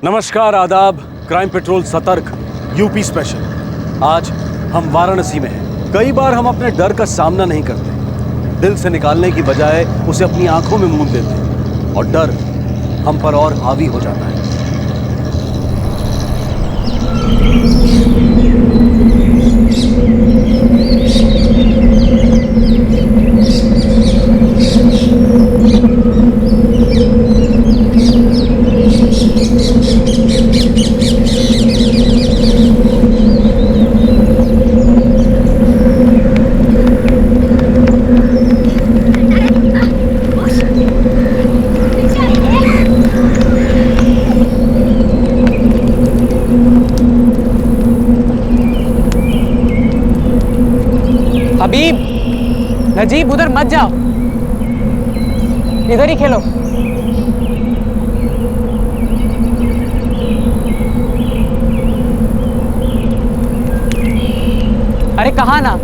नमस्कार, आदाब। Crime petrol सतर्क यूपी स्पेशल। आज हम वाराणसी में हैं। कई बार हम अपने डर का सामना नहीं करते, दिल से निकालने की बजाय उसे अपनी आंखों में मूंद देते हैं और डर हम पर और हावी हो जाता है। हबीब, नजीब, उधर मत जाओ, इधर ही खेलो। अरे कहा ना,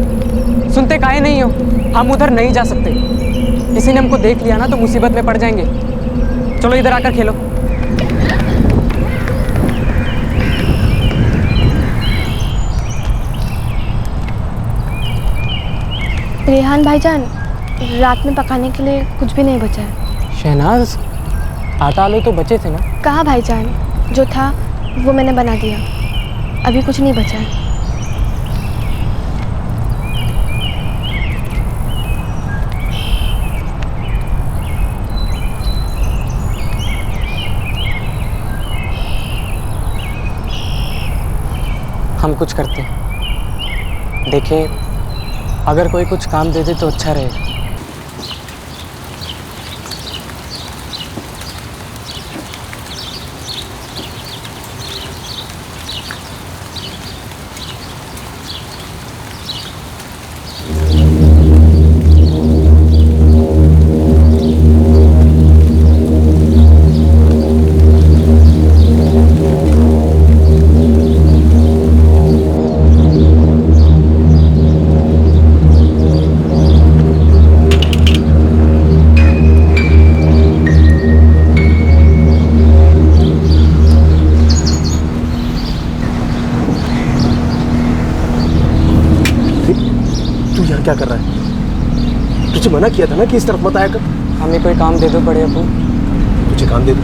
सुनते काहे नहीं हो? हम उधर नहीं जा सकते, किसी ने हमको देख लिया ना तो मुसीबत में पड़ जाएंगे। चलो इधर आकर खेलो। रेहान भाईजान, रात में पकाने के लिए कुछ भी नहीं बचा है। शहनाज, आटा आलू तो बचे थे ना? कहाँ भाईजान, जो था वो मैंने बना दिया, अभी कुछ नहीं बचा है। हम कुछ करते हैं, देखें अगर कोई कुछ काम दे दे तो अच्छा रहेगा। क्या कर रहा है? तुझे मना किया था ना कि इस तरफ मत आया कर। हमें कोई काम दे दो बड़े अबू। तुझे काम दे दो?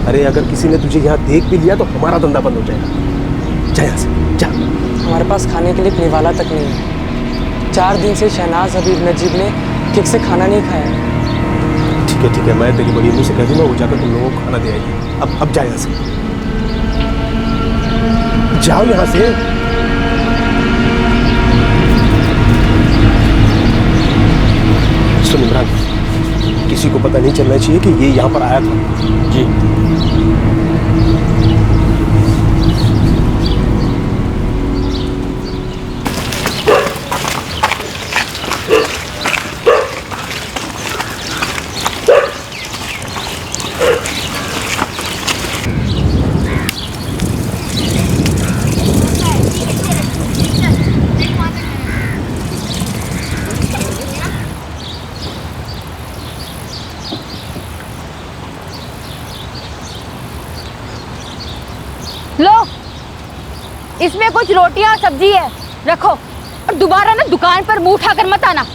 अरे अगर किसी ने तुझे यहाँ देख भी लिया तो हमारा धंधा बंद हो जाएगा। जा यहाँ से, जा। हमारे पास खाने के लिए निवाला तक नहीं है। 4 दिन से शहनाज, हबीब, नजीब ने ठीक से खाना नहीं खाया। ठीक है, मैं तेरी बड़ी अम्मी से कह दूंगा, वो जाकर तुम लोगों को खाना दे आएगी। अब जा यहाँ से, जाओ यहाँ से। सुन इमरान, किसी को पता नहीं चलना चाहिए कि ये यहाँ पर आया था। जी। लो, इसमें कुछ रोटियां और सब्जी है, रखो। और दोबारा ना दुकान पर मुंह उठाकर मत आना।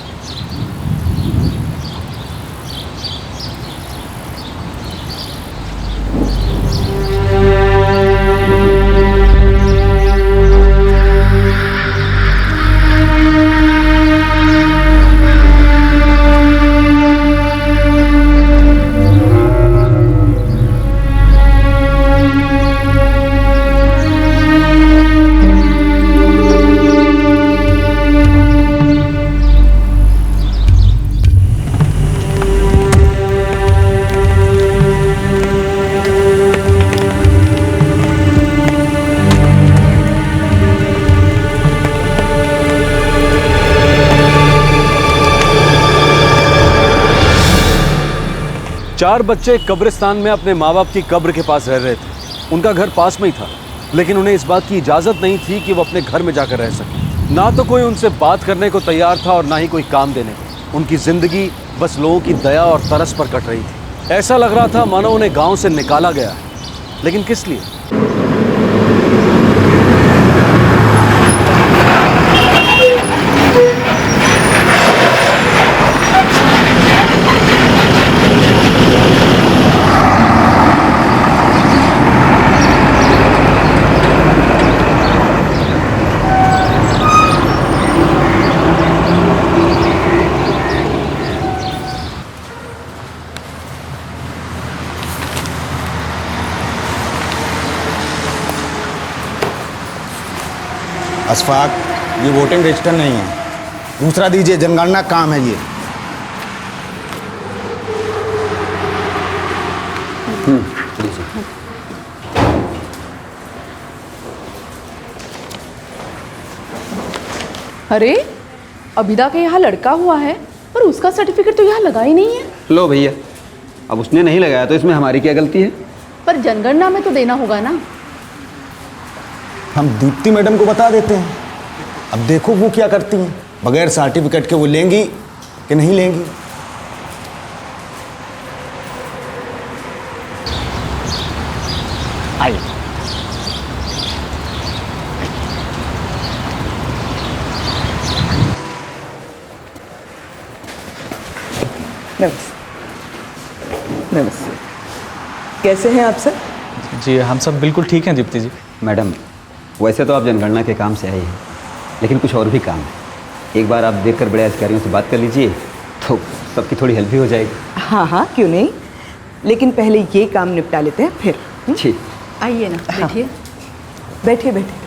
चार बच्चे कब्रिस्तान में अपने माँ बाप की कब्र के पास रह रहे थे। उनका घर पास में ही था, लेकिन उन्हें इस बात की इजाज़त नहीं थी कि वो अपने घर में जाकर रह सके। ना तो कोई उनसे बात करने को तैयार था और ना ही कोई काम देने को। उनकी ज़िंदगी बस लोगों की दया और तरस पर कट रही थी। ऐसा लग रहा था मानो उन्हें गांव से निकाला गया है। लेकिन किस लिए? अशफाक, ये वोटिंग रजिस्टर नहीं है, दूसरा दीजिए, जनगणना काम है ये। अरे अभिदा के यहाँ लड़का हुआ है पर उसका सर्टिफिकेट तो यहाँ लगा ही नहीं है। लो भैया, अब उसने नहीं लगाया तो इसमें हमारी क्या गलती है? पर जनगणना में तो देना होगा ना। हम दीप्ति मैडम को बता देते हैं, अब देखो वो क्या करती हैं। बगैर सर्टिफिकेट के वो लेंगी कि नहीं लेंगी। आइए। नमस्ते। कैसे हैं आप सब? जी हम सब बिल्कुल ठीक हैं दीप्ति जी। मैडम, वैसे तो आप जनगणना के काम से आए हैं, लेकिन कुछ और भी काम है। एक बार आप देखकर बड़े अधिकारियों से बात कर लीजिए तो सबकी थोड़ी हेल्प भी हो जाएगी। हाँ हाँ, क्यों नहीं, लेकिन पहले ये काम निपटा लेते हैं फिर। ठीक, आइए ना, बैठिए। बैठिए बैठिए।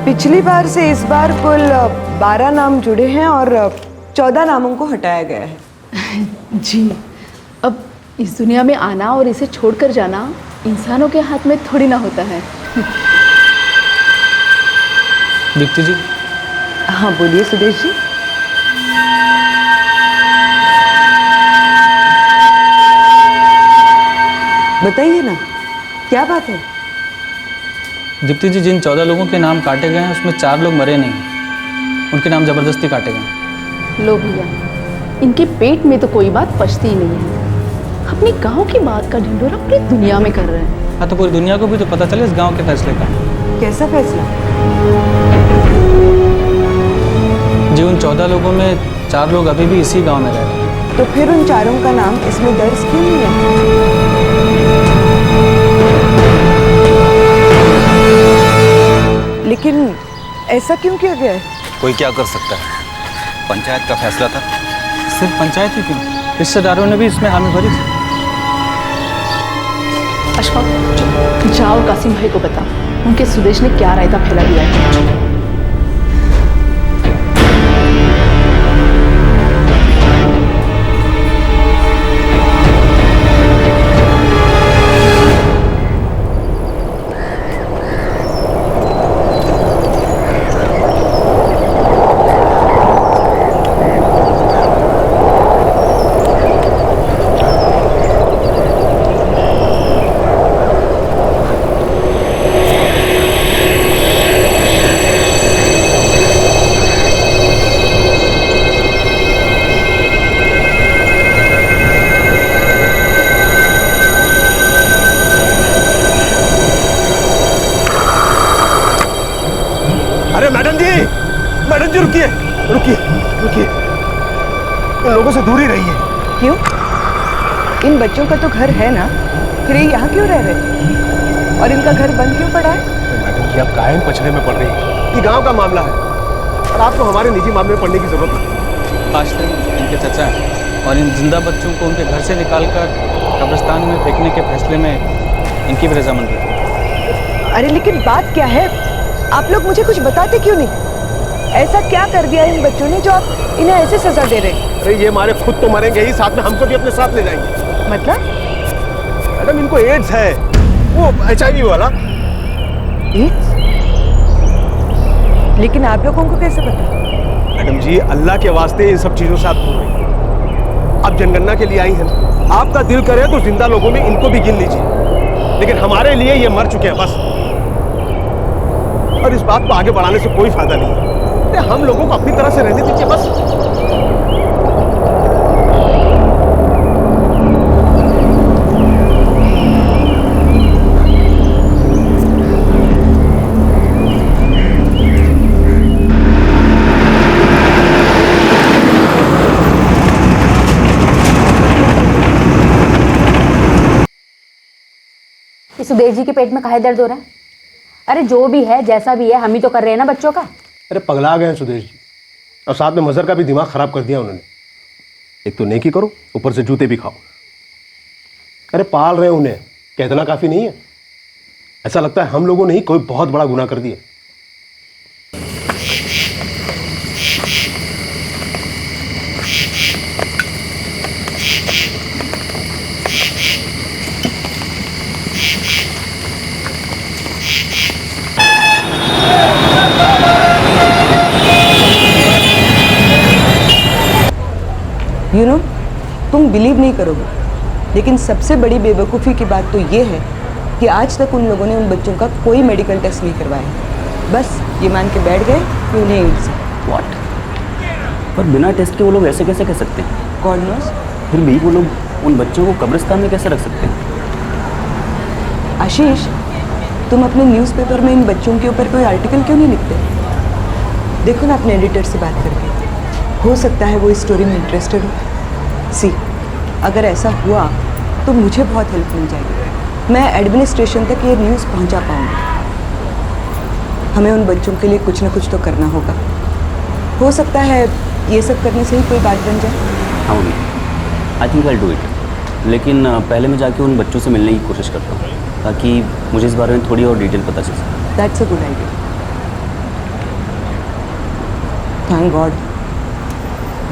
पिछली बार से इस बार कुल 12 नाम जुड़े हैं और 14 नामों को हटाया गया है। जी, अब इस दुनिया में आना और इसे छोड़कर जाना इंसानों के हाथ में थोड़ी ना होता है। दीप्ति जी। हाँ बोलिए सुदेश जी। बताइए ना, क्या बात है? दीप्ति जी, जिन 14 लोगों के नाम काटे गए हैं उसमें 4 लोग मरे नहीं, उनके नाम जबरदस्ती काटे गए। लो भैया, इनके पेट में तो कोई बात पचती ही नहीं है। अपने गांव की बात का ढिंढोरा पूरी दुनिया में कर रहे हैं। हाँ, तो पूरी दुनिया को भी तो पता चले इस गांव के फैसले का। कैसा फैसला? जी, उन 14 लोगों में 4 लोग अभी भी इसी गांव में रह रहे हैं। तो फिर उन चारों का नाम इसमें दर्ज क्यों नहीं है? लेकिन ऐसा क्यों किया गया है? कोई क्या कर सकता है, पंचायत का फैसला था। सिर्फ पंचायत ही क्यों, रिश्तेदारों ने भी इसमें हामी भरी थी। अशफाक, जाओ कासिम भाई को बता उनके सुदेश ने क्या रायता फैला दिया है। मैडम जी रुकिए रुकिए रुकिए, इन लोगों से दूर ही रहिए। क्यों? इन बच्चों का तो घर है ना, फिर ये यहाँ क्यों रह रहे? और इनका घर बंद क्यों पड़ा है? मैडम जी, आप काहे पछड़े में पड़ रही है? ये गांव का मामला है और आपको हमारे निजी मामले में पड़ने की जरूरत नहीं। आज तक इनके चचा हैं और इन जिंदा बच्चों को उनके घर से निकालकर कब्रिस्तान में फेंकने के फैसले में इनकी भी रजामंदी थी। अरे लेकिन बात क्या है? आप लोग मुझे कुछ बताते क्यों नहीं? ऐसा क्या कर दिया इन बच्चों ने जो आप इन्हें ऐसे सजा दे रहे हैं? अरे ये मारे खुद तो मरेंगे ही, साथ में हमको भी अपने साथ ले जाएंगे। मतलब? मैडम, इनको एड्स है वो HIV वाला। एड्स? लेकिन आप लोगों को कैसे पता? मैडम जी, अल्लाह के वास्ते इन सब चीजों से आप दूर रहिए। आप जनगणना के लिए आई हैं, आपका दिल करे तो जिंदा लोगों में इनको भी गिन लीजिए, लेकिन हमारे लिए ये मर चुके हैं बस। और इस बात को आगे बढ़ाने से कोई फायदा नहीं है। हम लोगों को अपनी तरह से रहने दीजिए बस। सुदेश जी के पेट में काहे दर्द हो रहा है? अरे जो भी है जैसा भी है, हम ही तो कर रहे हैं ना बच्चों का। अरे पगला गए हैं सुदेश जी, और साथ में मजहर का भी दिमाग खराब कर दिया उन्होंने। एक तो नेकी करो, ऊपर से जूते भी खाओ। अरे पाल रहे उन्हें, क्या इतना काफी नहीं है? ऐसा लगता है हम लोगों ने ही कोई बहुत बड़ा गुनाह कर दिया। यू नो, तुम बिलीव नहीं करोगे, लेकिन सबसे बड़ी बेवकूफ़ी की बात तो ये है कि आज तक उन लोगों ने उन बच्चों का कोई मेडिकल टेस्ट नहीं करवाया। बस ये मान के बैठ गए कि उन्हें एड्स है। व्हाट? पर बिना टेस्ट के वो लोग ऐसे कैसे कह सकते हैं? God knows. फिर भी वो लोग उन बच्चों को कब्रिस्तान में कैसे रख सकते हैं? आशीष, तुम अपने न्यूज़पेपर में इन बच्चों के ऊपर कोई आर्टिकल क्यों नहीं लिखते? देखो ना अपने एडिटर से बात करके, हो सकता है वो इस स्टोरी में इंटरेस्टेड हो। सी, अगर ऐसा हुआ तो मुझे बहुत हेल्प मिल जाएगी। मैं एडमिनिस्ट्रेशन तक ये न्यूज़ पहुंचा पाऊंगी। हमें उन बच्चों के लिए कुछ ना कुछ तो करना होगा। हो सकता है ये सब करने से ही कोई बात बन जाए। हाँ mummy, I think I do it. लेकिन पहले मैं जाके उन बच्चों से मिलने की कोशिश करता हूँ, ताकि मुझे इस बारे में थोड़ी और डिटेल पता चल सके। That's a good idea. Thank God,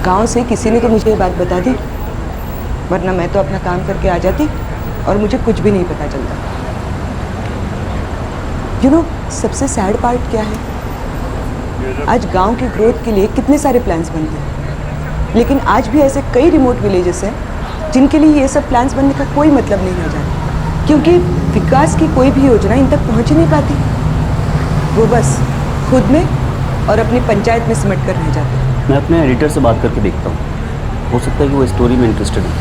गांव से किसी ने तो मुझे ये बात बता दी, वरना मैं तो अपना काम करके आ जाती और मुझे कुछ भी नहीं पता चलता। यू नो, सबसे सैड पार्ट क्या है? आज गांव के ग्रोथ के लिए कितने सारे प्लान्स बनते हैं, लेकिन आज भी ऐसे कई रिमोट विलेजेस हैं जिनके लिए ये सब प्लान्स बनने का कोई मतलब नहीं रह जाता, क्योंकि विकास की कोई भी योजना इन तक पहुंच ही नहीं पाती। वो बस खुद में और अपनी पंचायत में सिमट कर रह जाते हैं। मैं अपने एडिटर से बात करके देखता हूँ, हो सकता है कि वो स्टोरी में इंटरेस्टेड है।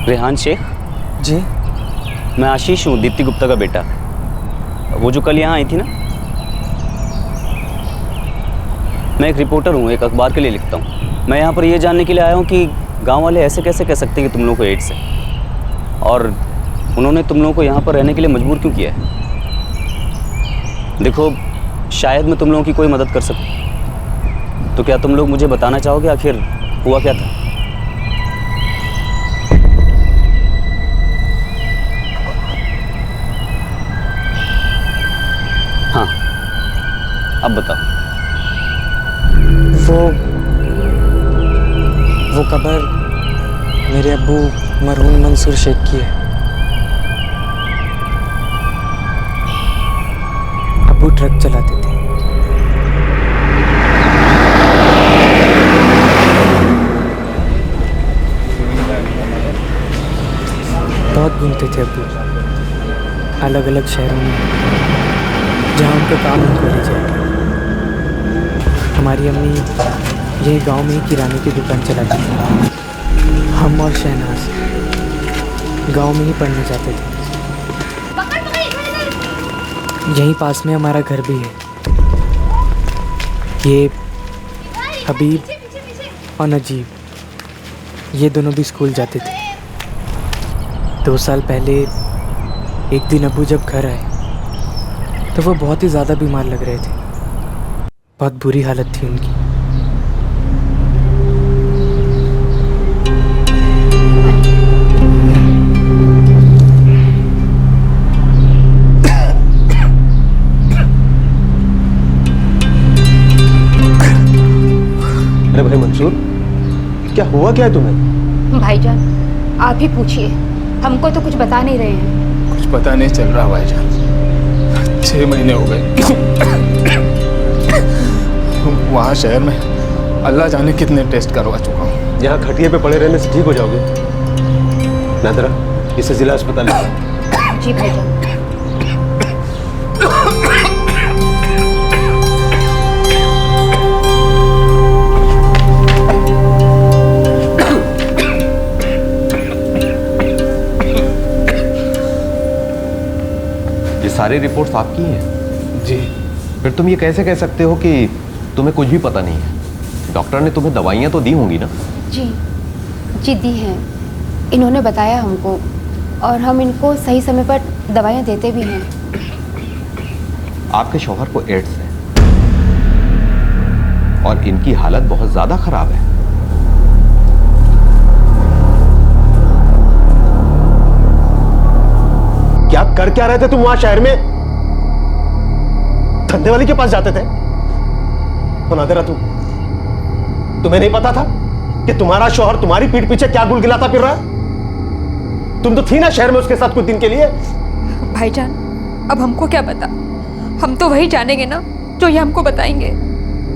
रेहान शेख जी, मैं आशीष हूँ, दीप्ति गुप्ता का बेटा। वो जो कल यहाँ आई थी ना, मैं एक रिपोर्टर हूँ, एक अखबार के लिए लिखता हूँ। मैं यहाँ पर ये जानने के लिए आया हूँ कि गांव वाले ऐसे कैसे कह सकते हैं कि तुम लोगों को एड्स है, और उन्होंने तुम लोगों को यहाँ पर रहने के लिए मजबूर क्यों किया है। देखो, शायद मैं तुम लोगों की कोई मदद कर सकूँ, तो क्या तुम लोग मुझे बताना चाहोगे आखिर हुआ क्या था? हाँ, अब बताओ। वो कब्र मेरे अब्बू मरहूम मंसूर शेख की है। अब्बू ट्रक चलाते थे। बहुत घूमते थे अब्बू, अलग अलग शहरों में, जहाँ उनको काम उनको ले जाए। हमारी अम्मी यही गांव में ही किराने की दुकान चलाती थी। हम और शहनाज गांव में ही पढ़ने जाते थे। यहीं पास में हमारा घर भी है। ये हबीब और नजीब, ये दोनों भी स्कूल जाते थे। 2 साल पहले एक दिन अबू जब घर आए तो वो बहुत ही ज़्यादा बीमार लग रहे थे। बहुत बुरी हालत थी उनकी। अरे भाई मंसूर, क्या हुआ क्या है तुम्हें? भाईजान आप ही पूछिए, हमको तो कुछ बता नहीं रहे हैं। कुछ पता नहीं चल रहा भाईजान। 6 महीने हो गए वहाँ शहर में अल्लाह जाने कितने टेस्ट करवा चुका हूँ। यहाँ खटिए पे पड़े रहने से ठीक हो जाओगे। नादरा, इसे जिला अस्पताल ले जाओ। जी भाईजान। ये सारी रिपोर्ट्स आपकी हैं? जी। फिर तुम ये कैसे कह सकते हो कि तुम्हें कुछ भी पता नहीं है? डॉक्टर ने तुम्हें दवाइयाँ तो दी होंगी ना? जी जी दी हैं, इन्होंने बताया हमको और हम इनको सही समय पर दवाइयाँ देते भी हैं। आपके शौहर को एड्स है और इनकी हालत बहुत ज्यादा खराब है। क्या कर क्या रहे थे तुम वहां शहर में? धंधे वाली के पास जाते थे? तो नादिरा, तुम्हें नहीं पता था कि तुम्हारा शौहर तुम्हारी पीठ पीछे क्या गुलगिलाता फिर रहा है? तुम तो थी ना शहर में उसके साथ कुछ दिन के लिए। भाईजान अब हमको क्या पता, हम तो वही जानेंगे ना जो ये हमको बताएंगे।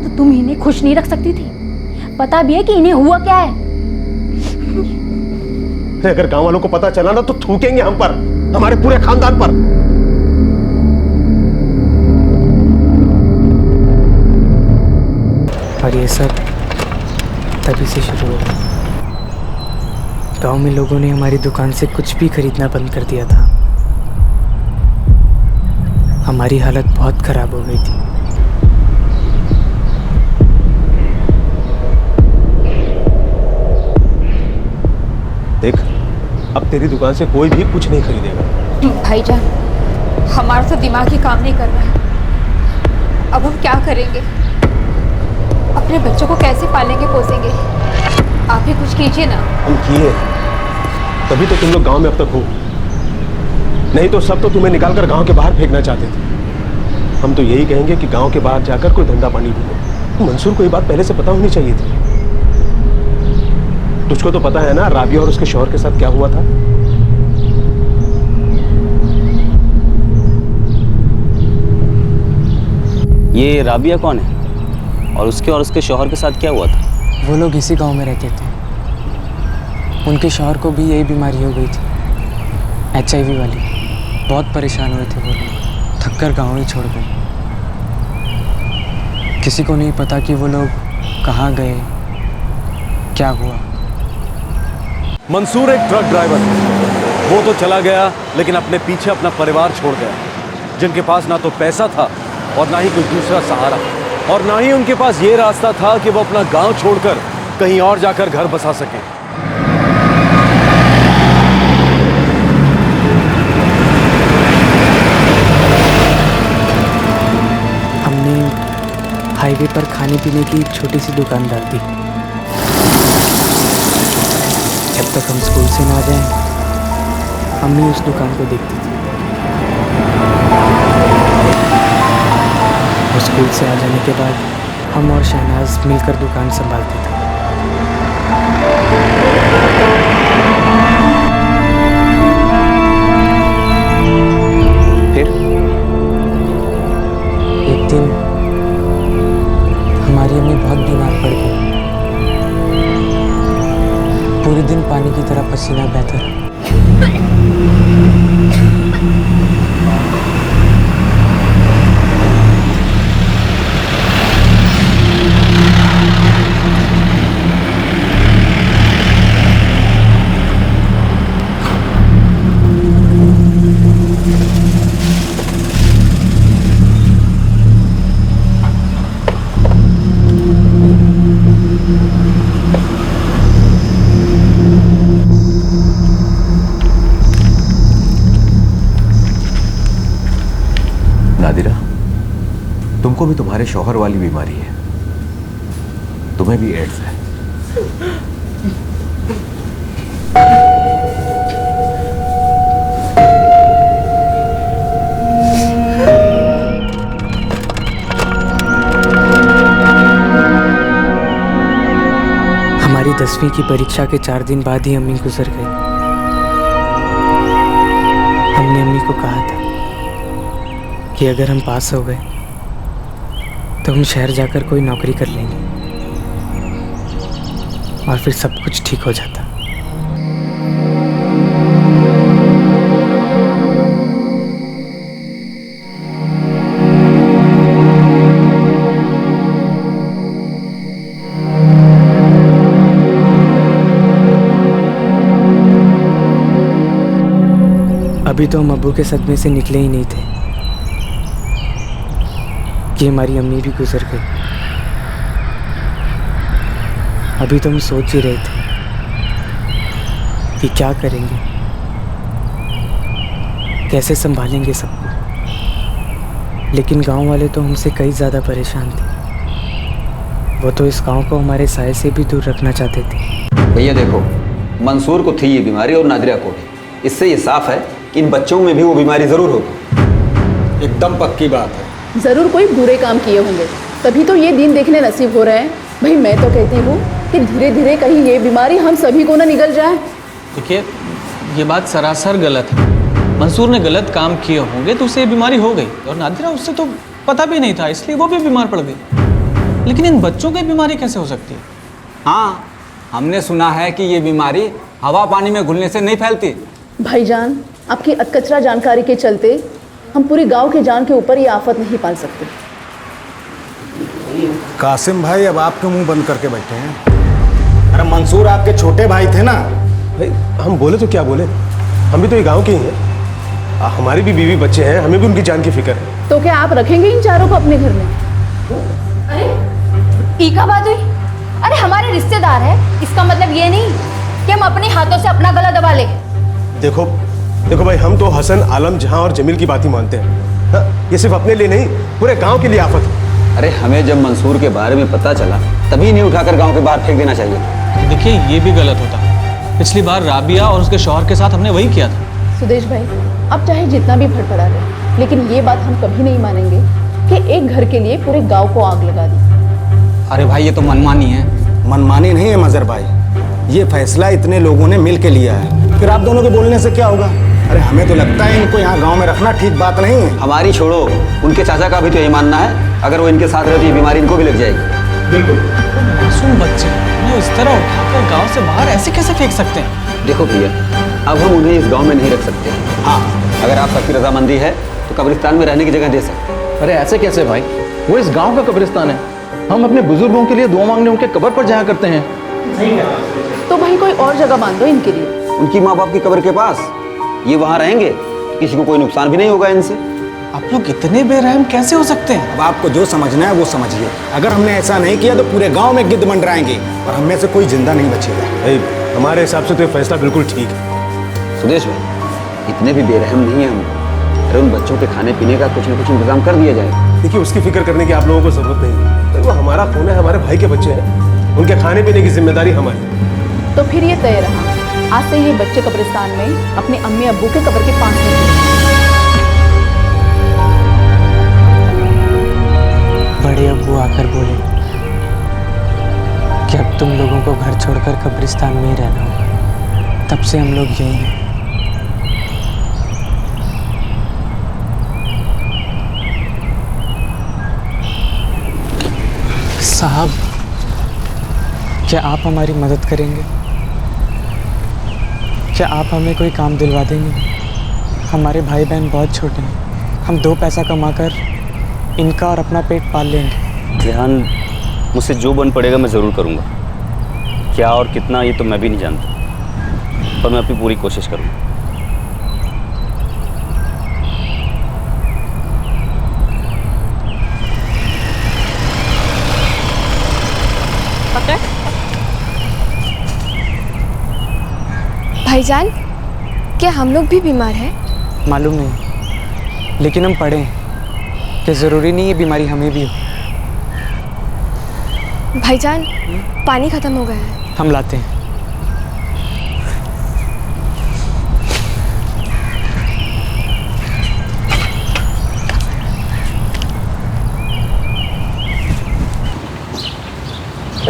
तो तुम इन्हें खुश नहीं रख सकती थी? पता भी है कि इन्हें हुआ क्या है। अगर गांव वालों को पता चला ना तो थूकेंगे हम पर, हमारे पूरे खानदान पर। और ये सब तभी से शुरू हुआ। गांव में लोगों ने हमारी दुकान से कुछ भी खरीदना बंद कर दिया था। हमारी हालत बहुत खराब हो गई थी। देख, अब तेरी दुकान से कोई भी कुछ नहीं खरीदेगा। भाईजान हमारा तो दिमाग ही काम नहीं कर रहा है। अब हम क्या करेंगे? अपने बच्चों को कैसे पालेंगे पोसेंगे? आप ही कुछ कीजिए ना। हम किए, तभी तो तुम लोग गांव में अब तक हो। नहीं तो सब तो तुम्हें निकालकर गांव के बाहर फेंकना चाहते थे। हम तो यही कहेंगे कि गांव के बाहर जाकर कोई धंधा पानी ढूंढो। मंसूर को ये बात पहले से पता होनी चाहिए थी। तुझको तो पता है ना राबिया और उसके शौहर के साथ क्या हुआ था? ये राबिया कौन है और उसके शौहर के साथ क्या हुआ था? वो लोग इसी गांव में रहते थे। उनके शौहर को भी यही बीमारी हो गई थी, HIV वाली। बहुत परेशान हुए थे वो लोग, थक कर गाँव ही छोड़ गए। किसी को नहीं पता कि वो लोग कहाँ गए, क्या हुआ। मंसूर एक ट्रक ड्राइवर है। वो तो चला गया लेकिन अपने पीछे अपना परिवार छोड़ गया, जिनके पास ना तो पैसा था और ना ही कोई दूसरा सहारा, और ना ही उनके पास ये रास्ता था कि वो अपना गांव छोड़कर कहीं और जाकर घर बसा सकें। हमने हाईवे पर खाने पीने की छोटी सी दुकान डाल दी। जब तक हम स्कूल से ना जाएं, अम्मी उस दुकान को देखती थी। और स्कूल से आ जाने के बाद हम और शहनाज मिलकर दुकान संभालते थे। फिर एक दिन हमारी अम्मी बहुत बीमार पड़ गई। पूरे दिन पानी की तरह पसीना बहता रहा। उनको भी तुम्हारे शौहर वाली बीमारी है, तुम्हें भी एड्स है। हमारी 10वीं की परीक्षा के 4 दिन बाद ही अम्मी गुजर गई। हमने अम्मी को कहा था कि अगर हम पास हो गए तो हम शहर जाकर कोई नौकरी कर लेंगे और फिर सब कुछ ठीक हो जाता। अभी तो हम अब्बू के सदमे से निकले ही नहीं थे कि हमारी अम्मी भी गुजर गई। अभी तो हम सोच ही रहे थे कि क्या करेंगे, कैसे संभालेंगे सबको। लेकिन गांव वाले तो हमसे कई ज़्यादा परेशान थे। वो तो इस गांव को हमारे साये से भी दूर रखना चाहते थे। भैया देखो, मंसूर को थी ये बीमारी और नादिरा को भी। इससे ये साफ है कि इन बच्चों में भी वो बीमारी ज़रूर होगी। एकदम पक्की बात है। जरूर कोई बुरे काम किए होंगे, तभी तो ये दिन देखने नसीब हो रहे हैं। भाई मैं तो कहती हूँ कि धीरे धीरे कहीं ये बीमारी हम सभी को ना निगल जाए। देखिए, ये बात सरासर गलत है। मंसूर ने गलत काम किए होंगे तो उसे ये बीमारी हो गई, और नादिरा उससे तो पता भी नहीं था, इसलिए वो भी बीमार पड़ गई। लेकिन इन बच्चों को बीमारी कैसे हो सकती है? हाँ, हमने सुना है कि ये बीमारी हवा पानी में घुलने से नहीं फैलती। भाईजान, आपकी अकचरा जानकारी के चलते हम पूरे गांव के जान के ऊपर ये आफत नहीं पाल सकते। कासिम भाई अब आप क्यों मुंह बंद करके बैठे हैं? अरे मंसूर आपके छोटे भाई थे ना। भाई हम बोले तो क्या बोले, हम भी तो ये गांव के ही हैं। हमारी भी बीवी बच्चे हैं, हमें भी उनकी जान की फिक्र है। तो क्या आप रखेंगे इन चारों को अपने घर में? अरे ईका बात हुई? अरे हमारे रिश्तेदार है, इसका मतलब ये नहीं कि हम अपने हाथों से अपना गला दबा ले। देखो देखो भाई, हम तो हसन, आलम, जहां और जमील की बात ही मानते हैं। हाँ, ये सिर्फ अपने लिए नहीं, पूरे गांव के लिए आफत है। अरे हमें जब मंसूर के बारे में पता चला तभी नहीं उठाकर गांव के बाहर फेंक देना चाहिए। देखिए, ये भी गलत होता। पिछली बार राबिया और उसके शौहर के साथ हमने वही किया था। सुदेश भाई, आप चाहे जितना भी फड़फड़ा रहे, लेकिन ये बात हम कभी नहीं मानेंगे कि एक घर के लिए पूरे गाँव को आग लगा दी। अरे भाई, ये तो मनमानी है। मनमानी नहीं है मजर भाई, ये फैसला इतने लोगों ने मिल के लिया है। फिर आप दोनों के बोलने से क्या होगा? अरे हमें तो लगता है इनको यहाँ गांव में रखना ठीक बात नहीं है। हमारी छोड़ो, उनके चाचा का भी तो यही मानना है, अगर वो इनके साथ रहती है बीमारी इनको भी लग जाएगी। बिल्कुल। मासूम बच्चे उन्हें इस तरह उठाकर गांव से बाहर ऐसे कैसे फेंक सकते हैं? देखो भैया, अब हम उन्हें इस गांव में नहीं रख सकते। हाँ, अगर आप सबकी रजामंदी है तो कब्रिस्तान में रहने की जगह दे सकते हैं। अरे ऐसे कैसे भाई, वो इस गांव का कब्रिस्तान है। हम अपने बुजुर्गों के लिए दुआ मांगने उनके कब्र पर जाया करते हैं। तो भाई कोई और जगह बांध दो इनके लिए। उनकी माँ बाप की कब्र के पास ये वहाँ रहेंगे, किसी को कोई नुकसान भी नहीं होगा इनसे। आप लोग इतने बेरहम कैसे हो सकते हैं? अब आपको जो समझना है वो समझिए। अगर हमने ऐसा नहीं किया तो पूरे गांव में गिद्ध मंडराएंगे और हम में से कोई जिंदा नहीं बचेगा। भाई हमारे हिसाब से तो ये फैसला बिल्कुल ठीक है। सुदेश भाई, इतने भी बेरहम नहीं है हम। अरे उन बच्चों के खाने पीने का कुछ न कुछ इंतजाम कर दिया जाए। देखिए, उसकी फिक्र करने की आप लोगों को जरूरत नहीं है। वो हमारा खून है, हमारे भाई के बच्चे हैं, उनके खाने पीने की जिम्मेदारी हमारी। तो फिर ये तय रहा, आज से ये बच्चे कब्रिस्तान में अपने अम्मी अब्बू के कब्र के पास में। बड़े अब्बू आकर बोले कि अब तुम लोगों को घर छोड़कर कब्रिस्तान में ही रहना होगा। तब से हम लोग यहीं हैं। साहब, क्या आप हमारी मदद करेंगे? क्या आप हमें कोई काम दिलवा देंगे? हमारे भाई बहन बहुत छोटे हैं, हम 2 पैसा कमाकर इनका और अपना पेट पाल लेंगे। ध्यान, मुझसे जो बन पड़ेगा मैं ज़रूर करूँगा। क्या और कितना ये तो मैं भी नहीं जानता, पर मैं अपनी पूरी कोशिश करूँगा। भाईजान, क्या हम लोग भी बीमार हैं? मालूम नहीं, लेकिन हम पढ़े हैं कि ज़रूरी नहीं ये बीमारी हमें भी हो। भाईजान, पानी खत्म हो गया है। हम लाते हैं।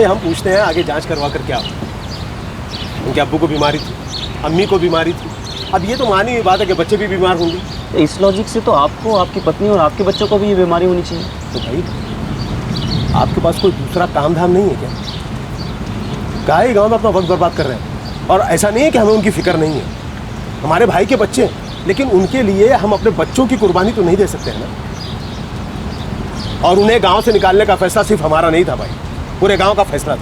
हम पूछते हैं आगे जांच करवा कर क्या हो। उनके अब्बू को बीमारी थी, अम्मी को बीमारी थी, अब ये तो मानी हुई बात है कि बच्चे भी बीमार होंगे। इस लॉजिक से तो आपको, आपकी पत्नी और आपके बच्चों को भी ये बीमारी होनी चाहिए। तो भाई आपके पास कोई दूसरा काम धाम नहीं है क्या? काहे गांव में अपना वक्त बर्बाद कर रहे हैं? और ऐसा नहीं है कि हमें उनकी फिक्र नहीं है, हमारे भाई के बच्चे, लेकिन उनके लिए हम अपने बच्चों की कुर्बानी तो नहीं दे सकते हैं ना। और उन्हें गांव से निकालने का फैसला सिर्फ हमारा नहीं था भाई, पूरे गांव का फैसला था।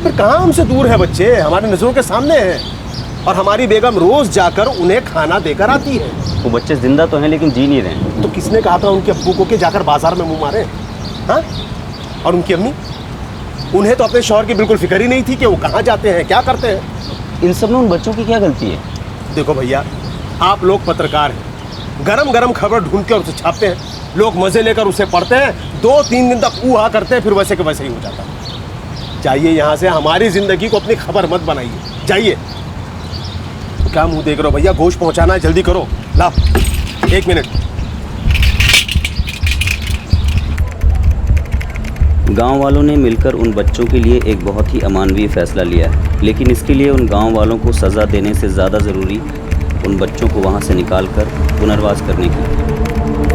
पर कहाँ हमसे दूर है बच्चे, हमारी नजरों के सामने हैं, और हमारी बेगम रोज जाकर उन्हें खाना देकर आती है। वो बच्चे जिंदा तो हैं लेकिन जी नहीं रहे। तो किसने कहा था उनके अब्बू को कि जाकर बाजार में मुंह मारे? हाँ? और उनकी अम्मी, उन्हें तो अपने शौहर की बिल्कुल फिक्र ही नहीं थी कि वो कहाँ जाते हैं, क्या करते हैं। इन सब में उन बच्चों की क्या गलती है? देखो भैया, आप लोग पत्रकार हैं, गरम गरम खबर ढूंढ के उसे छापते हैं, लोग मजे लेकर उसे पढ़ते हैं, 2-3 दिन तक ऊहा करते हैं, फिर वैसे के वैसे ही हो जाता है। जाइए यहाँ से, हमारी जिंदगी को अपनी खबर मत बनाइए, जाइए। क्या मुंह देख रहे हो भैया, गोश्त पहुंचाना है, जल्दी करो। ला 1 मिनट। गांव वालों ने मिलकर उन बच्चों के लिए एक बहुत ही अमानवीय फैसला लिया है, लेकिन इसके लिए उन गांव वालों को सज़ा देने से ज़्यादा ज़रूरी उन बच्चों को वहां से निकालकर पुनर्वास करने की,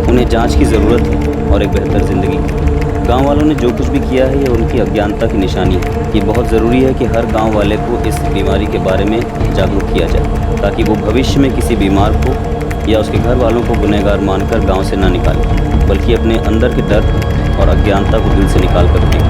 उन्हें जांच की ज़रूरत है और एक बेहतर ज़िंदगी। गांव वालों ने जो कुछ भी किया है ये उनकी अज्ञानता की निशानी है। ये बहुत ज़रूरी है कि हर गांव वाले को इस बीमारी के बारे में जागरूक किया जाए, ताकि वो भविष्य में किसी बीमार को या उसके घर वालों को गुनहगार मानकर गाँव से ना निकाले, बल्कि अपने अंदर के डर और अज्ञानता को दिल से निकाल कर दें।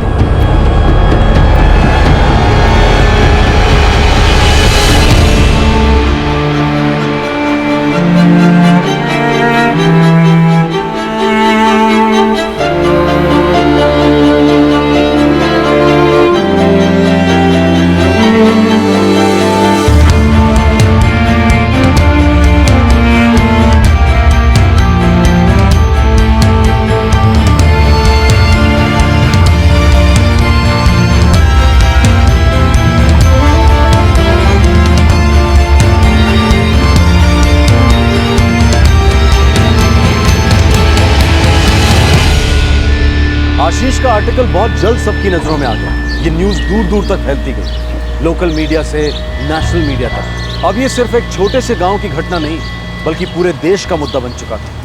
आशीष का आर्टिकल बहुत जल्द सबकी नजरों में आ गया। ये न्यूज़ दूर दूर तक फैलती गई, लोकल मीडिया से नेशनल मीडिया तक। अब ये सिर्फ एक छोटे से गांव की घटना नहीं, बल्कि पूरे देश का मुद्दा बन चुका था।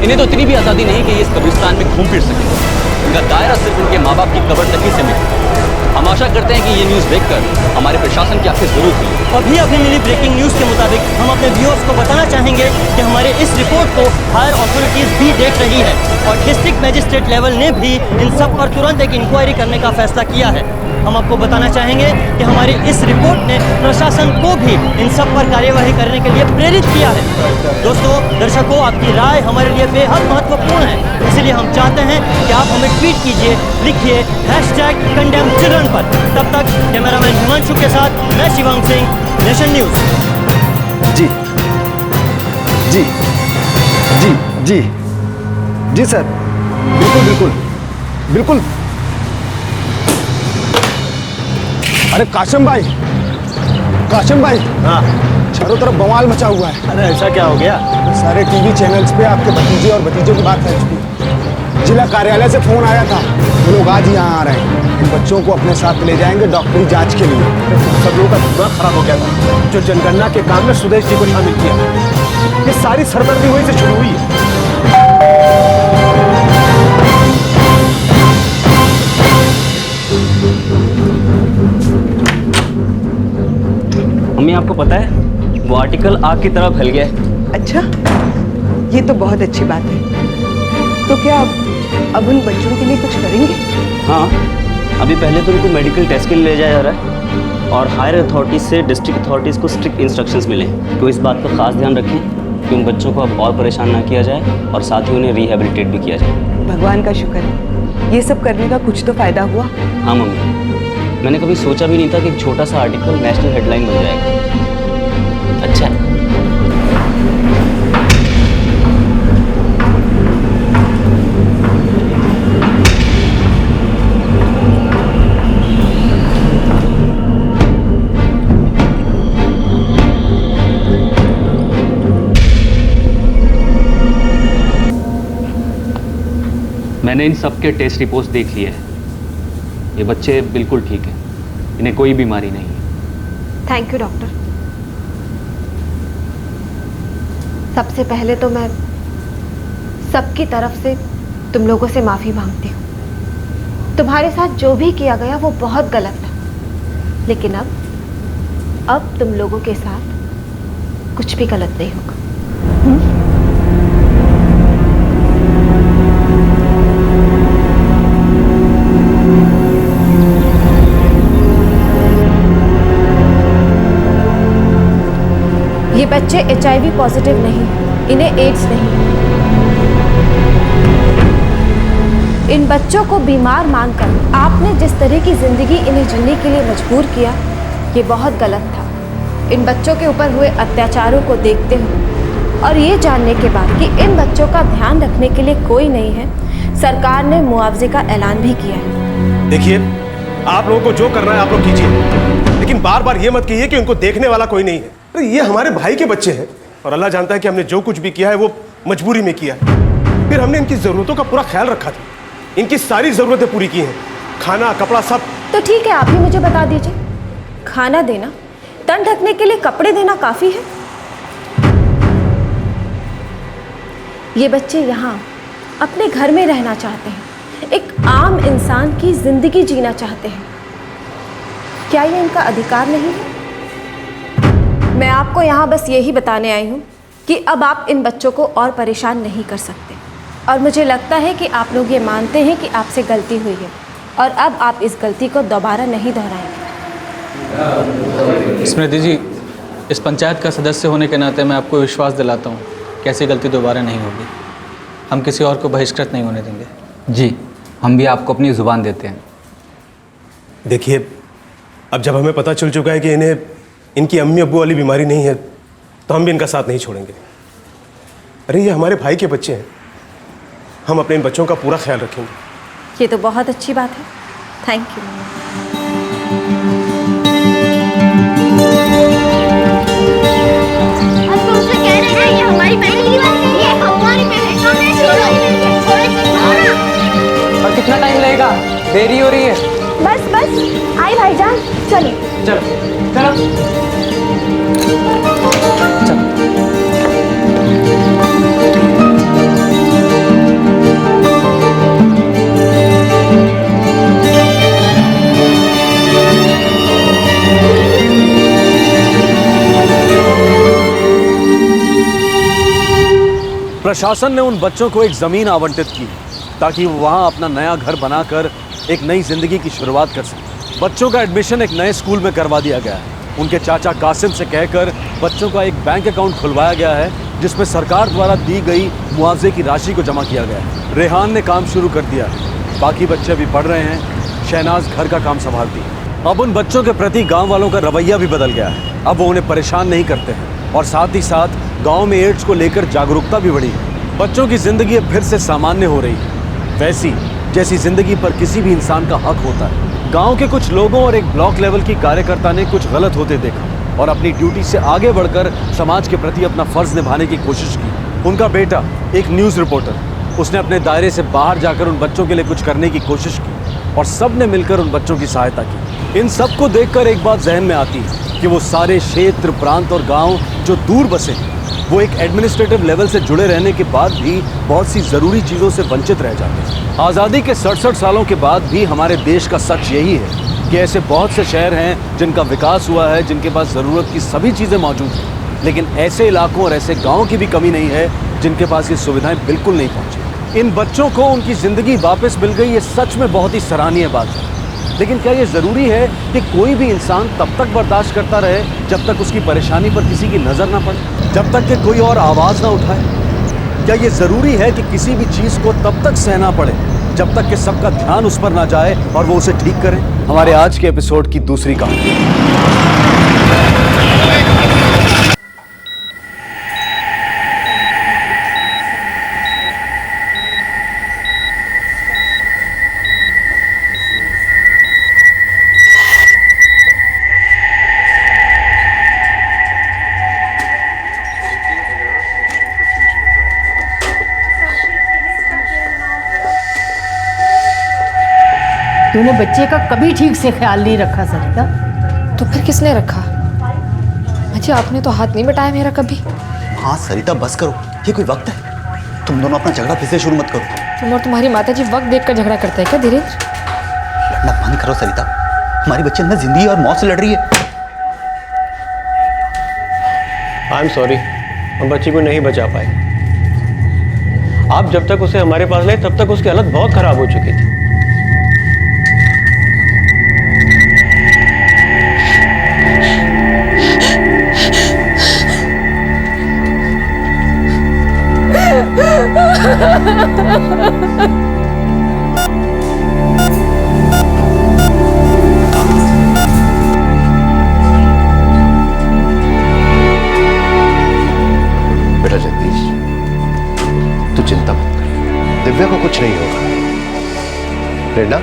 इन्हें तो इतनी भी आज़ादी नहीं कि ये इस कब्रिस्तान में घूम फिर सके। इनका दायरा सिर्फ उनके माँ बाप की कब्र तक ही सीमित है। हम आशा करते हैं कि ये न्यूज़ देखकर हमारे प्रशासन की आपसे जरूर थी। अभी अभी मिली ब्रेकिंग न्यूज़ के मुताबिक हम अपने व्यूअर्स को बताना चाहेंगे कि हमारे इस रिपोर्ट को हायर अथॉरिटीज़ भी देख रही है और डिस्ट्रिक्ट मजिस्ट्रेट लेवल ने भी इन सब पर तुरंत एक इंक्वायरी करने का फैसला किया है। हम आपको बताना चाहेंगे कि हमारी इस रिपोर्ट ने प्रशासन को भी इन सब पर कार्यवाही करने के लिए प्रेरित किया है। दोस्तों, दर्शकों, आपकी राय हमारे लिए बेहद महत्वपूर्ण है, इसलिए हम चाहते हैं कि आप हमें ट्वीट कीजिए, लिखिए #condemn-children पर। तब तक कैमरामैन हिमांशु के साथ मैं शिवांग सिंह, नेशन न्यूज़। जी जी जी जी जी सर, बिल्कुल बिल्कुल बिल्कुल। अरे काशिम भाई, काशिम भाई, हाँ, चारों तरफ बवाल मचा हुआ है। अरे ऐसा क्या हो गया? सारे टीवी चैनल्स पे आपके भतीजे और भतीजों की बात फैल चुकी है। जिला कार्यालय से फोन आया था, वो लोग आज यहाँ आ रहे हैं। इन बच्चों को अपने साथ ले जाएंगे डॉक्टरी जांच के लिए। सब लोगों का दिमाग खराब हो गया था। जो जनगणना के काम में सुदेश जी को शामिल किया, ये सारी सरदर्दी वहीं से शुरू हुई है। मम्मी आपको पता है वो आर्टिकल आग की तरह फैल गया है। अच्छा, ये तो बहुत अच्छी बात है। तो क्या अब उन बच्चों के लिए कुछ करेंगे? हाँ, अभी पहले तो उनको मेडिकल टेस्ट के लिए ले जाया जा रहा है और हायर अथॉरिटीज से डिस्ट्रिक्ट अथॉरिटीज़ को स्ट्रिक्ट इंस्ट्रक्शंस मिले तो इस बात का खास ध्यान रखें कि उन बच्चों को अब और परेशान ना किया जाए और साथ ही उन्हें रिहेबिलिटेट भी किया जाए। भगवान का शुक्र है, ये सब करने का कुछ तो फायदा हुआ। हाँ मम्मी, मैंने कभी सोचा भी नहीं था कि एक छोटा सा आर्टिकल नेशनल हेडलाइन बन जाएगा। अच्छा है। मैंने इन सब के टेस्ट रिपोर्ट्स देख लिए हैं। ये बच्चे बिल्कुल ठीक हैं, इन्हें कोई बीमारी नहीं है। Thank you doctor. सबसे पहले तो मैं सबकी तरफ से तुम लोगों से माफ़ी मांगती हूँ। तुम्हारे साथ जो भी किया गया वो बहुत गलत था, लेकिन अब तुम लोगों के साथ कुछ भी गलत नहीं होगा। ये बच्चे HIV पॉजिटिव नहीं, इन्हें एड्स नहीं। इन बच्चों को बीमार मानकर आपने जिस तरह की जिंदगी इन्हें जीने के लिए मजबूर किया, ये बहुत गलत था। इन बच्चों के ऊपर हुए अत्याचारों को देखते हुए और ये जानने के बाद कि इन बच्चों का ध्यान रखने के लिए कोई नहीं है, सरकार ने मुआवजे का ऐलान भी किया है। देखिए, आप लोगों को जो करना है आप लोग कीजिए, लेकिन बार बार ये मत कहिए कि उनको देखने वाला कोई नहीं है। अरे ये हमारे भाई के बच्चे हैं और अल्लाह जानता है कि हमने जो कुछ भी किया है वो मजबूरी में किया है। फिर हमने इनकी ज़रूरतों का पूरा ख्याल रखा था, इनकी सारी ज़रूरतें पूरी की हैं, खाना कपड़ा सब। तो ठीक है, आप ही मुझे बता दीजिए, खाना देना, तन ढकने के लिए कपड़े देना काफ़ी है? ये बच्चे यहाँ अपने घर में रहना चाहते हैं, एक आम इंसान की ज़िंदगी जीना चाहते हैं। क्या ये इनका अधिकार नहीं है? मैं आपको यहाँ बस यही बताने आई हूँ कि अब आप इन बच्चों को और परेशान नहीं कर सकते, और मुझे लगता है कि आप लोग ये मानते हैं कि आपसे गलती हुई है और अब आप इस गलती को दोबारा नहीं दोहराएंगे। स्मृति जी, इस पंचायत का सदस्य होने के नाते मैं आपको विश्वास दिलाता हूँ कि ऐसी गलती दोबारा नहीं होगी। हम किसी और को बहिष्कृत नहीं होने देंगे। जी, हम भी आपको अपनी ज़ुबान देते हैं। देखिए, अब जब हमें पता चल चुका है कि इन्हें इनकी अम्मी अब्बू वाली बीमारी नहीं है, तो हम भी इनका साथ नहीं छोड़ेंगे। अरे ये हमारे भाई के बच्चे हैं, हम अपने इन बच्चों का पूरा ख्याल रखेंगे। ये तो बहुत अच्छी बात है, थैंक यू। और कितना टाइम लगेगा? देरी हो रही है। बस बस आई भाईजान, चलिए। चलो चलो प्रशासन ने उन बच्चों को एक जमीन आवंटित की ताकि वो वहां अपना नया घर बनाकर एक नई जिंदगी की शुरुआत कर सकें। बच्चों का एडमिशन एक नए स्कूल में करवा दिया गया है। उनके चाचा कासिम से कहकर बच्चों का एक बैंक अकाउंट खुलवाया गया है जिसमें सरकार द्वारा दी गई मुआवजे की राशि को जमा किया गया है। रेहान ने काम शुरू कर दिया है, बाकी बच्चे भी पढ़ रहे हैं। शहनाज घर का काम संभालती है। अब उन बच्चों के प्रति गाँव वालों का रवैया भी बदल गया है। अब वो उन्हें परेशान नहीं करते हैं और साथ ही साथ गाँव में एड्स को लेकर जागरूकता भी बढ़ी है। बच्चों की जिंदगी फिर से सामान्य हो रही है। वैसी जैसी जिंदगी पर किसी भी इंसान का हक होता है। गांव के कुछ लोगों और एक ब्लॉक लेवल की कार्यकर्ता ने कुछ गलत होते देखा और अपनी ड्यूटी से आगे बढ़कर समाज के प्रति अपना फर्ज निभाने की कोशिश की। उनका बेटा एक न्यूज़ रिपोर्टर, उसने अपने दायरे से बाहर जाकर उन बच्चों के लिए कुछ करने की कोशिश की और सब ने मिलकर उन बच्चों की सहायता की। इन सब को देखकर एक बात जहन में आती है कि वो सारे क्षेत्र, प्रांत और गांव जो दूर बसे हैं, वो एक एडमिनिस्ट्रेटिव लेवल से जुड़े रहने के बाद भी बहुत सी ज़रूरी चीज़ों से वंचित रह जाते हैं। आज़ादी के 67 सालों के बाद भी हमारे देश का सच यही है कि ऐसे बहुत से शहर हैं जिनका विकास हुआ है, जिनके पास ज़रूरत की सभी चीज़ें मौजूद हैं, लेकिन ऐसे इलाकों और ऐसे गाँव की भी कमी नहीं है जिनके पास ये सुविधाएं बिल्कुल नहीं पहुँची। इन बच्चों को उनकी ज़िंदगी वापस मिल गई, ये सच में बहुत ही सराहनीय बात है। लेकिन क्या ये ज़रूरी है कि कोई भी इंसान तब तक बर्दाश्त करता रहे जब तक उसकी परेशानी पर किसी की नज़र ना पड़े, जब तक कि कोई और आवाज़ ना उठाए? क्या ये ज़रूरी है कि किसी भी चीज़ को तब तक सहना पड़े जब तक कि सबका ध्यान उस पर ना जाए और वो उसे ठीक करे? हमारे आज के एपिसोड की दूसरी कहानी। तूने बच्चे का कभी ठीक से ख्याल नहीं रखा सरिता। तो फिर किसने रखा? अजय, आपने तो हाथ नहीं बटाया मेरा कभी। हाँ सरिता बस करो, ये कोई वक्त है? तुम दोनों अपना झगड़ा फिर से शुरू मत करो। तुम और तुम्हारी माताजी वक्त देखकर झगड़ा करते हैं क्या धीरेन्द्र? लड़ना बंद करो सरिता, हमारी बच्ची अंदर जिंदगी और मौत से लड़ रही है। आई एम सॉरी, हम बच्ची को नहीं बचा पाए। आप जब तक उसे हमारे पास लाए तब तक उसकी हालत बहुत खराब हो चुकी थी। बेटा जगदीश, तू चिंता मत कर, दिव्या को कुछ नहीं होगा। प्रेरणा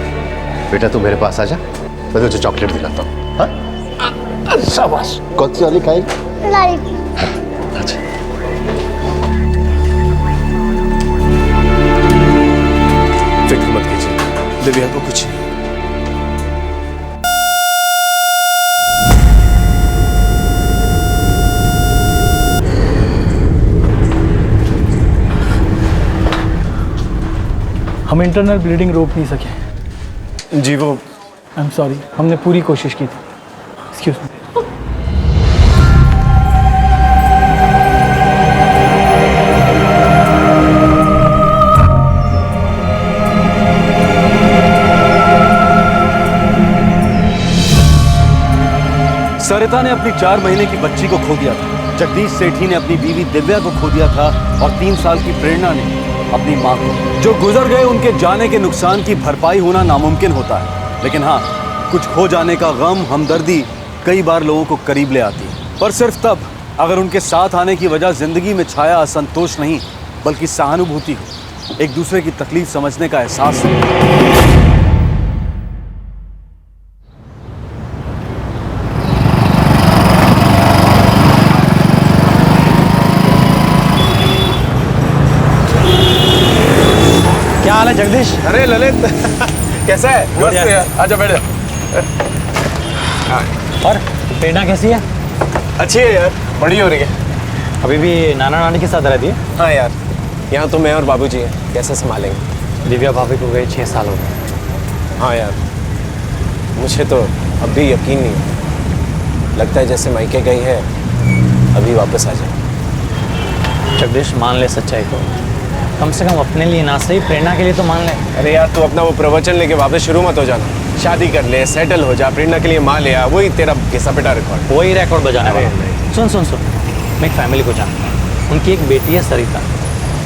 बेटा तू मेरे पास आ जा, मैं तुझे चॉकलेट दिलाता हूँ। हाँ शाबाश। कौन सी वाली खाएगी? लाइट। अच्छा फिक्र मत कीजिए, दिव्या को कुछ नहीं। हम इंटरनल ब्लीडिंग रोक नहीं सके जी। वो आई एम सॉरी, हमने पूरी कोशिश की थी। Excuse me. सरिता ने अपनी 4 महीने की बच्ची को खो दिया था, जगदीश सेठी ने अपनी बीवी दिव्या को खो दिया था और 3 साल की प्रेरणा ने अपनी माँ को। जो गुजर गए उनके जाने के नुकसान की भरपाई होना नामुमकिन होता है, लेकिन हाँ, कुछ खो जाने का गम, हमदर्दी कई बार लोगों को करीब ले आती है, पर सिर्फ तब अगर उनके साथ आने की वजह जिंदगी में छाया असंतोष नहीं बल्कि सहानुभूति हो, एक दूसरे की तकलीफ समझने का एहसास हो। क्या हाल है जगदीश? अरे ललित कैसा है? आजा बैठ। और प्रेरणा कैसी है? अच्छी है यार, बड़ी हो रही है। अभी भी नाना नानी के साथ रहती है? हाँ यार, यहाँ तो मैं और बाबूजी हैं, कैसे संभालेंगे? दिव्या भाभी को गए 6 साल हो गए। हाँ यार, मुझे तो अब भी यकीन नहीं लगता है जैसे मायके गई है अभी वापस आ जाए। जगदीश मान ले सच्चाई को, कम से कम अपने लिए ना सही प्रेरणा के लिए तो मान ले। अरे यार, तू अपना वो प्रवचन लेके वापस शुरू मत हो जाना। शादी कर ले, सेटल हो जा, प्रेरणा के लिए माँ ले आ, वही तेरा घिसा पिटा रिकॉर्ड। वही रिकॉर्ड बजाने वाला। सुन सुन सुन, मैं एक फैमिली को जानता हूँ। उनकी एक बेटी है सरिता,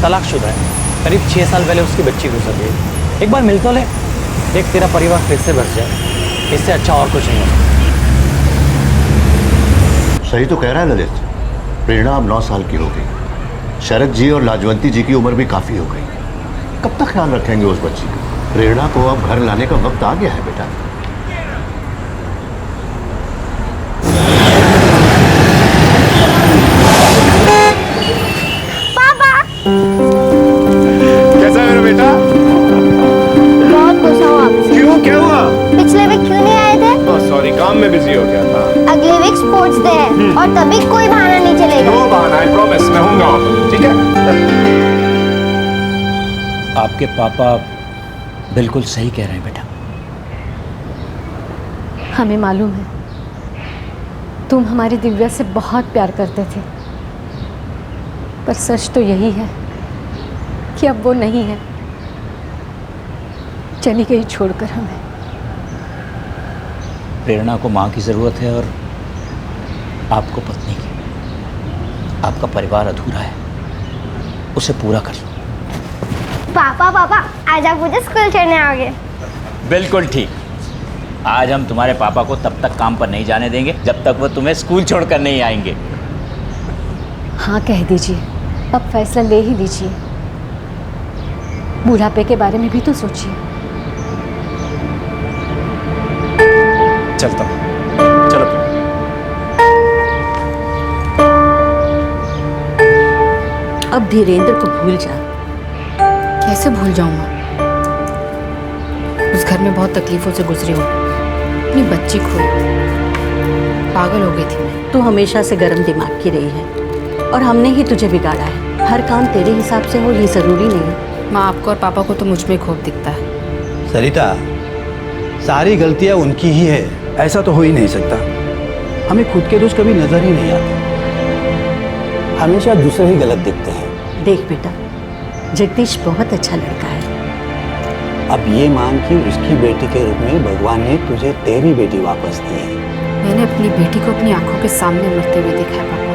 तलाकशुदा है। करीब 6 साल पहले उसकी बच्ची गुजर गई। एक बार मिल तो ले, देख तेरा परिवार फिर से बस जाए। इससे अच्छा और कुछ नहीं हो। सही तो कह रहा है ललित, प्रेरणा अब 9 साल की हो गई। शरद जी और लाजवंती जी की उम्र भी काफी हो गई। कब तक ख्याल रखेंगे उस बच्ची का? प्रेरणा को अब घर लाने का वक्त आ गया है बेटा। पापा कैसा है मेरा बेटा? बहुत गुस्सा हूँ आपसे। क्यों, क्या हुआ? पिछले वीक क्यों नहीं आए थे? सॉरी, काम में बिजी हो गया था। अगले वीक स्पोर्ट्स डे है और तभी कोई बहाना नहीं चलेगा। नो बहाना, आई प्रॉमिस, मैं हूँगा वहाँ पर, ठीक है? आपके पापा बिल्कुल सही कह रहे हैं बेटा। हमें मालूम है तुम हमारी दिव्या से बहुत प्यार करते थे, पर सच तो यही है कि अब वो नहीं है, चली गई छोड़कर हमें। प्रेरणा को माँ की ज़रूरत है और आपको पत्नी की। आपका परिवार अधूरा है, उसे पूरा कर लो। पापा आज आप मुझे स्कूल छोड़ने आओगे? बिल्कुल ठीक। आज हम तुम्हारे पापा को तब तक काम पर नहीं जाने देंगे जब तक वो तुम्हें स्कूल छोड़कर नहीं आएंगे। हाँ कह दीजिए, अब फैसला ले ही लीजिए। बुढ़ापे के बारे में भी तो सोचिए। चलता हूँ, चलो। अब धीरेन्द्र को भूल जा। कैसे भूल जाऊँ माँ? उस घर में बहुत तकलीफों से गुजरी हूँ, अपनी बच्ची खोई, पागल हो गई थी मैं। तू हमेशा से गर्म दिमाग की रही है और हमने ही तुझे बिगाड़ा है। हर काम तेरे हिसाब से हो ये ज़रूरी नहीं है। माँ, आपको और पापा को तो मुझ में खूब दिखता है। सरिता, सारी गलतियां उनकी ही है, ऐसा तो हो ही नहीं सकता। हमें खुद के दोष कभी नजर ही नहीं आते, हमेशा दूसरे ही गलत दिखते हैं। देख बेटा, जगदीश बहुत अच्छा लड़का है। अब ये मान कि उसकी बेटी के रूप में भगवान ने तुझे तेरी बेटी वापस दी है। मैंने अपनी बेटी को अपनी आंखों के सामने मरते हुए देखा है पापा।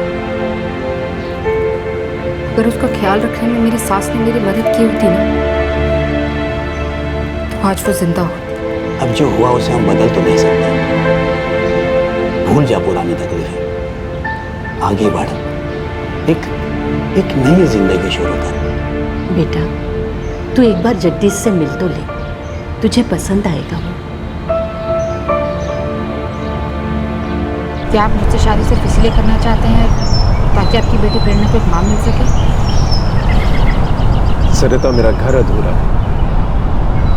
अगर उसका ख्याल रखने में मेरी सास ने मेरी मदद की होती ना, तो आज वो जिंदा होती। अब जो हुआ उसे हम बदल तो नहीं सकते। भूल जा पुरानी तकलीफ, आगे बढ़, एक नई जिंदगी शुरू कर। बेटा, तू एक बार जगदीश से मिल तो ले, तुझे पसंद आएगा वो। क्या आप मुझसे शादी सिर्फ इसलिए करना चाहते हैं ताकि आपकी बेटी प्रेरणा को एक मां मिल सके? सरिता, मेरा घर अधूरा है,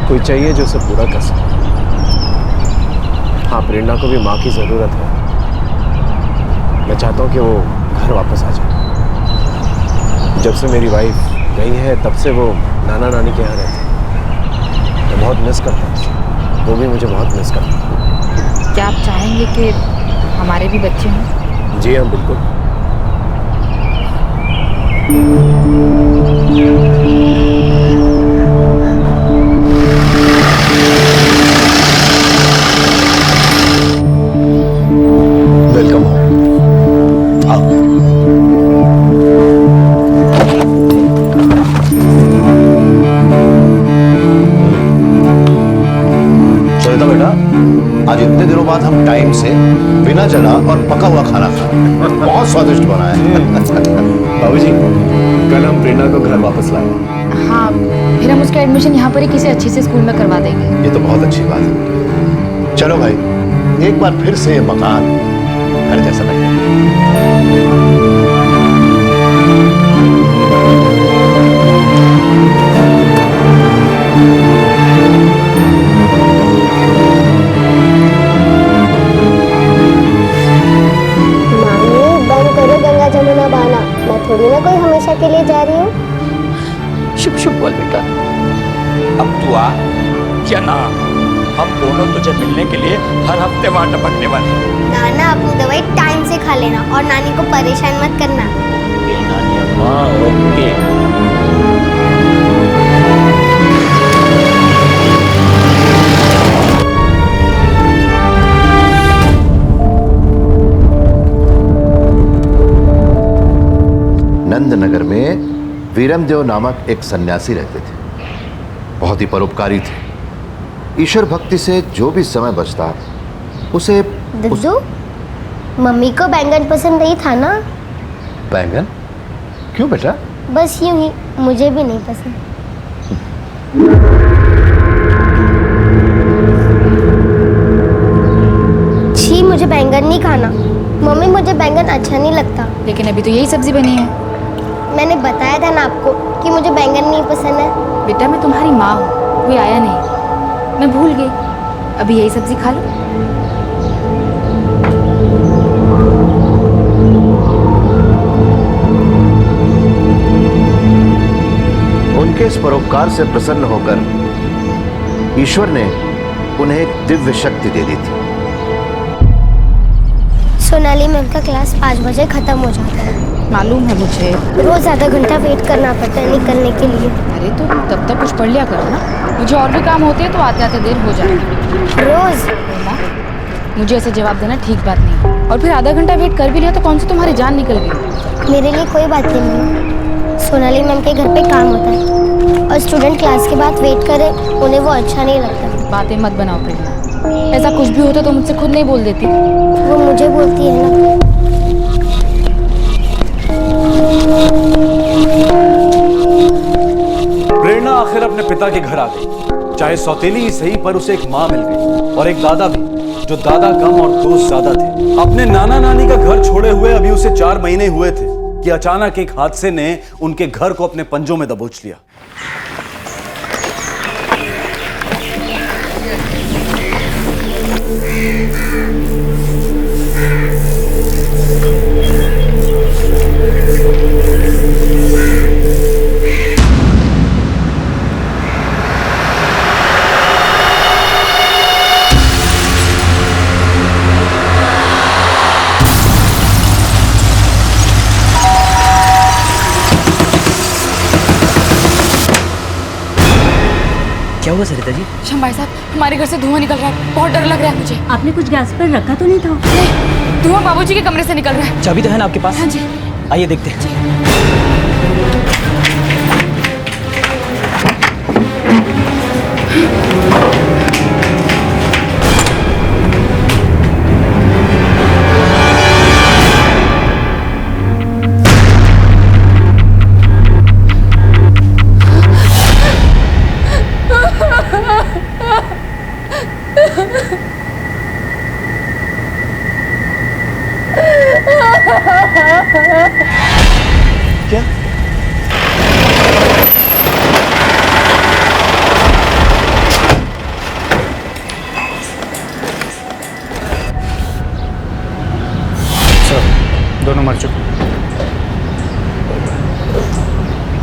कोई चाहिए जो उसे पूरा कर सके। हाँ, प्रेरणा को भी माँ की ज़रूरत है। मैं चाहता हूँ कि वो घर वापस आ जाए। जब से मेरी वाइफ गई है तब से वो नाना नानी के यहाँ रहते हैं। मैं बहुत मिस करता हूँ, वो भी मुझे बहुत मिस करता है। क्या आप चाहेंगे कि हमारे भी बच्चे हों? जी हाँ, बिल्कुल। वेलकम हो, आओ। सरिता बेटा, आज इतने दिनों बाद हम टाइम से बिना जला और पका हुआ खाना खा रहे हैं। बहुत स्वादिष्ट बना है। बाबूजी, कल हम प्रेरणा को घर वापस लाए। हाँ, फिर हम उसका एडमिशन यहाँ पर ही किसी अच्छे से स्कूल में करवा देंगे। ये तो बहुत अच्छी बात है। चलो भाई, एक बार फिर से मकान घर जैसा लगे। जमुना बहाना, मैं थोड़ी ना कोई हमेशा के लिए जा रही हूँ। शुभ शुभ बोल बेटा। अब तू आ, क्या ना हम दोनों तुझे मिलने के लिए हर हफ्ते वहाँ टपकने वाले हैं। नाना, अपनी दवाई टाइम से खा लेना और नानी को परेशान मत करना। नानी अम्मा, ओके। नंदनगर में वीरमदेव नामक एक सन्यासी रहते थे। बहुत ही परोपकारी थे। ईश्वर भक्ति से जो भी समय बचता उसे दुद्दू, मम्मी को बैंगन पसंद नहीं था ना? बैंगन? क्यों बेटा? बस यूं ही, मुझे भी नहीं पसंद। छी, मुझे बैंगन नहीं खाना। मम्मी, मुझे बैंगन अच्छा नहीं लगता। लेकिन अभी तो यही सब्जी बनी है। मैंने बताया था ना आपको कि मुझे बैंगन नहीं पसंद है। बेटा मैं तुम्हारी माँ हूँ, कोई आया नहीं, मैं भूल गई। अभी यही सब्जी खा लो। उनके इस परोपकार से प्रसन्न होकर ईश्वर ने उन्हें एक दिव्य शक्ति दे दी थी। सोनाली मैम का क्लास 5 बजे खत्म हो जाता है। मालूम है मुझे। रोज आधा घंटा वेट करना पड़ता है निकलने के लिए। अरे तो तब तक कुछ पढ़ लिया करो ना, मुझे और भी काम होते हैं तो आते आते देर हो जाएगी रोज। मुझे ऐसे जवाब देना ठीक बात नहीं। और फिर आधा घंटा वेट कर भी लिया तो कौन सी तुम्हारी जान निकल गई। मेरे लिए कोई बात नहीं। सोनाली मैम के घर पे काम होता है और स्टूडेंट क्लास के बाद वेट करे, उन्हें वो अच्छा नहीं लगता। बातें मत बनाओ प्रेरणा, ऐसा कुछ भी होता तो मुझसे खुद नहीं बोल देती। वो मुझे बोलती है ना। प्रेरणा आखिर अपने पिता के घर आ गई। चाहे सौतेली ही सही, पर उसे एक माँ मिल गई और एक दादा भी, जो दादा कम और दोस्त ज्यादा थे। अपने नाना नानी का घर छोड़े हुए अभी उसे 4 महीने हुए थे कि अचानक एक हादसे ने उनके घर को अपने पंजों में दबोच लिया। क्या हुआ सरिता जी? श्याम भाई साहब, हमारे घर से धुआं निकल रहा है, बहुत डर लग रहा है मुझे। आपने कुछ गैस पर रखा तो नहीं था? नहीं, धुआं बाबूजी के कमरे से निकल रहा है। चाबी तो है ना आपके पास? हाँ जी। आइए देखते हैं। क्या? सर, दोनों मर चुके।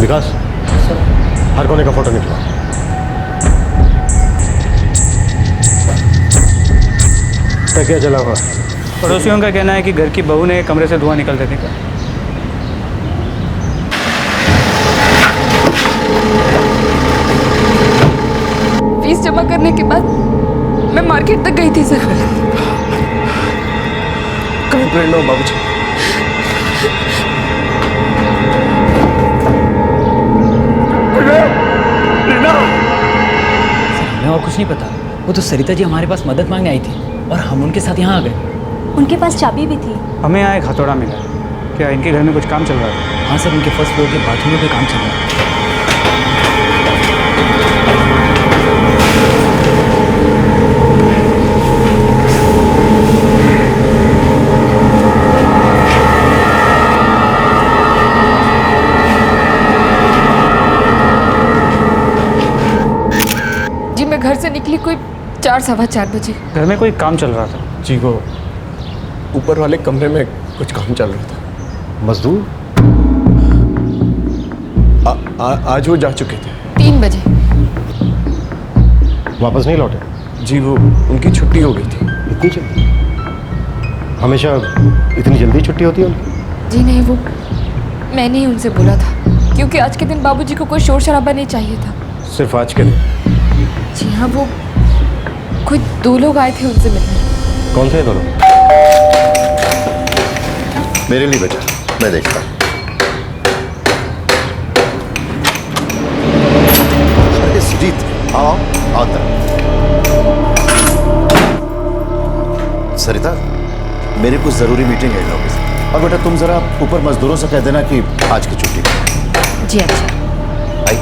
विकास, हर कोने का फोटो निकला। क्या चला हुआ? पड़ोसियों का कहना है कि घर की बहू ने कमरे से धुआं निकलते देखा। फीस जमा करने के बाद मैं मार्केट तक गई थी सर। कहीं प्रेरणा हो बाबूजी? हमें और कुछ नहीं पता। वो तो सरिता जी हमारे पास मदद मांगने आई थी और हम उनके साथ यहाँ आ गए। उनके पास चाबी भी थी। हमें यहाँ एक हथौड़ा मिला। क्या इनके घर में कुछ काम चल रहा है? हाँ सर, उनके फर्स्ट फ्लोर के बाथरूम में काम चल रहा है। जी मैं घर से निकली कोई 4-4:15 बजे। घर में कोई काम चल रहा था? जी, वो ऊपर वाले कमरे में कुछ काम चल रहा था। मजदूर? आज वो जा चुके थे। 3 बजे। वापस नहीं लौटे? जी, वो उनकी छुट्टी हो गई थी। इतनी जल्दी? हमेशा इतनी जल्दी छुट्टी होती है उनकी? जी नहीं, वो मैंने ही उनसे बोला था क्योंकि आज के दिन बाबूजी को कोई शोर शराबा नहीं चाहिए था। सिर्फ आज के दिन? जी हाँ, वो कोई 2 लोग आए थे उनसे मिलने। कौन थे दोनों? मेरे लिए बेटा, मैं देखता हूँ। अरे सुजीत, आओ आओ अंदर। सरिता, मेरी कुछ जरूरी मीटिंग है ऑफिस में। और बेटा तुम जरा ऊपर मजदूरों से कह देना कि आज की छुट्टी। जी अच्छा। आई।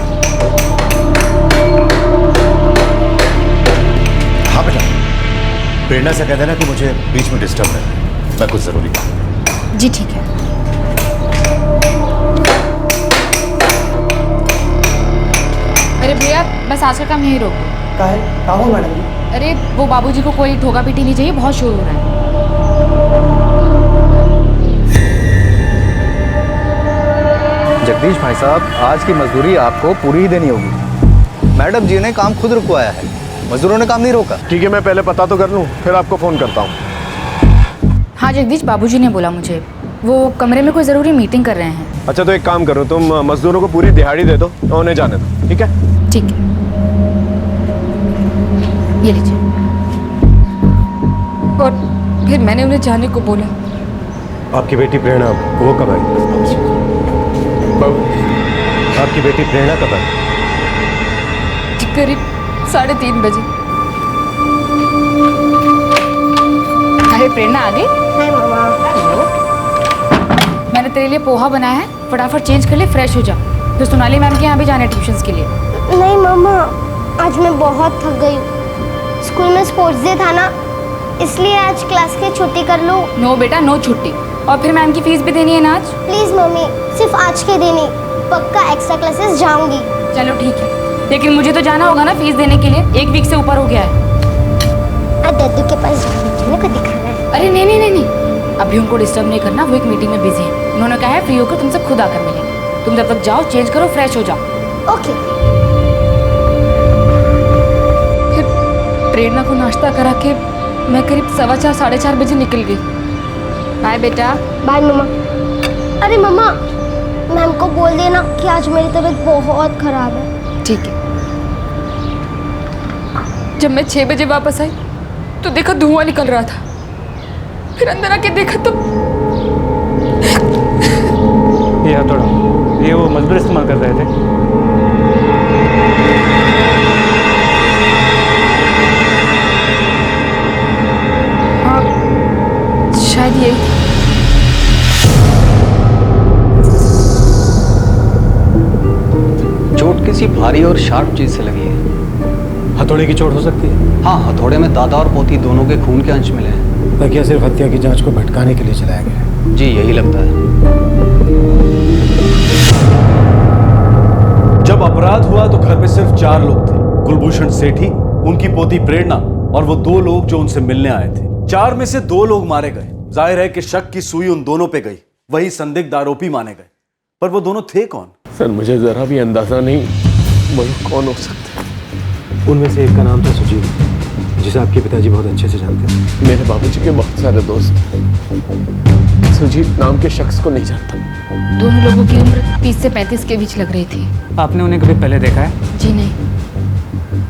प्रेरणा से कह देना कि मुझे बीच में डिस्टर्ब है, मैं कुछ जरूरी काम। जी ठीक है। अरे भैया बस आज का काम यहीं रोक। कहाँ हो मैडम जी? अरे वो बाबूजी को कोई ठोका पीटी नहीं चाहिए, बहुत शोर हो रहा है। जगदीश भाई साहब, आज की मजदूरी आपको पूरी ही देनी होगी। मैडम जी ने काम खुद रुकवाया है, मजदूरों ने काम नहीं रोका। ठीक है, मैं पहले पता तो कर लूँ, फिर आपको फोन करता हूँ। हाँ जगदीश, बाबूजी ने बोला मुझे, वो कमरे में कोई ज़रूरी मीटिंग कर रहे हैं। अच्छा तो एक काम करो, तुम मजदूरों को पूरी दिहाड़ी दे दो और उन्हें जाने दो, ठीक है? ठीक है, ये लीजिए। और फिर मैंने उन्हें जाने को बोला। आपकी बेटी प्रेरणा वो कब आई? आपकी बेटी प्रेरणा कब आई? करीब 3:30 बजे। अरे प्रेरणा आ गई? हाय मामा। मैंने तेरे लिए पोहा बनाया है, फटाफट चेंज कर ले, फ्रेश हो जा। फिर सोनाली मैम के यहाँ भी जाना है ट्यूशंस के लिए। नहीं मामा, आज मैं बहुत थक गई हूँ। स्कूल में स्पोर्ट्स डे था ना, इसलिए आज क्लास की छुट्टी कर लूँ। नो बेटा, नो छुट्टी। और फिर मैम की फीस भी देनी है ना आज। प्लीज मम्मी, सिर्फ आज के दिन ही, पक्का एक्स्ट्रा क्लासेस जाऊंगी। चलो ठीक है, लेकिन मुझे तो जाना होगा ना फीस देने के लिए, 1 वीक से ऊपर हो गया है। दद्दू के पास जाने को दिखाना है। अरे नहीं नहीं नहीं नहीं, अभी उनको डिस्टर्ब नहीं करना, वो एक मीटिंग में बिजी है। उन्होंने कहा है फ्री होकर तुमसे खुद आकर मिलेंगे। तुम जब तक जाओ, चेंज करो, फ्रेश हो जाओ। ओके। फिर प्रेरणा को नाश्ता करा के मैं करीब 4:15 साढ़े 4 बजे निकल गई। बाय बेटा। बाय मम्मा। अरे मम्मा, मैम को बोल देना कि आज मेरी तबीयत बहुत खराब है। ठीक है। जब मैं 6 बजे वापस आई तो देखा धुआं निकल रहा था। फिर अंदर आके देखा तो ये हथौड़ा, ये वो मजदूर इस्तेमाल कर रहे थे। हाँ शायद यही। चोट किसी भारी और शार्प चीज से लगी है। हथौड़े की चोट हो सकती है? हाँ, हथौड़े में दादा और पोती दोनों के खून के अंश मिले हैं। तो क्या सिर्फ हत्या की जांच को भटकाने के लिए चलाया गया है? जी यही लगता है। जब अपराध हुआ तो घर में सिर्फ 4 लोग थे, कुलभूषण सेठी, उनकी पोती प्रेरणा और वो 2 लोग जो उनसे मिलने आए थे। 4 में से 2 लोग मारे गए। जाहिर है कि शक की सुई उन दोनों पे गई, वही संदिग्ध आरोपी माने गए। पर वो दोनों थे कौन? सर मुझे जरा भी अंदाजा नहीं वो कौन हो सकते हैं। उनमें से एक का नाम था सुजीत, जिसे आपके पिताजी बहुत अच्छे से जानते हैं। मेरे बाबूजी के बहुत सारे दोस्त हैं। सुजीत नाम के शख्स को नहीं जानता। दोनों लोगों की उम्र 30 से 35 के बीच लग रही थी। आपने उन्हें कभी पहले देखा है? जी नहीं।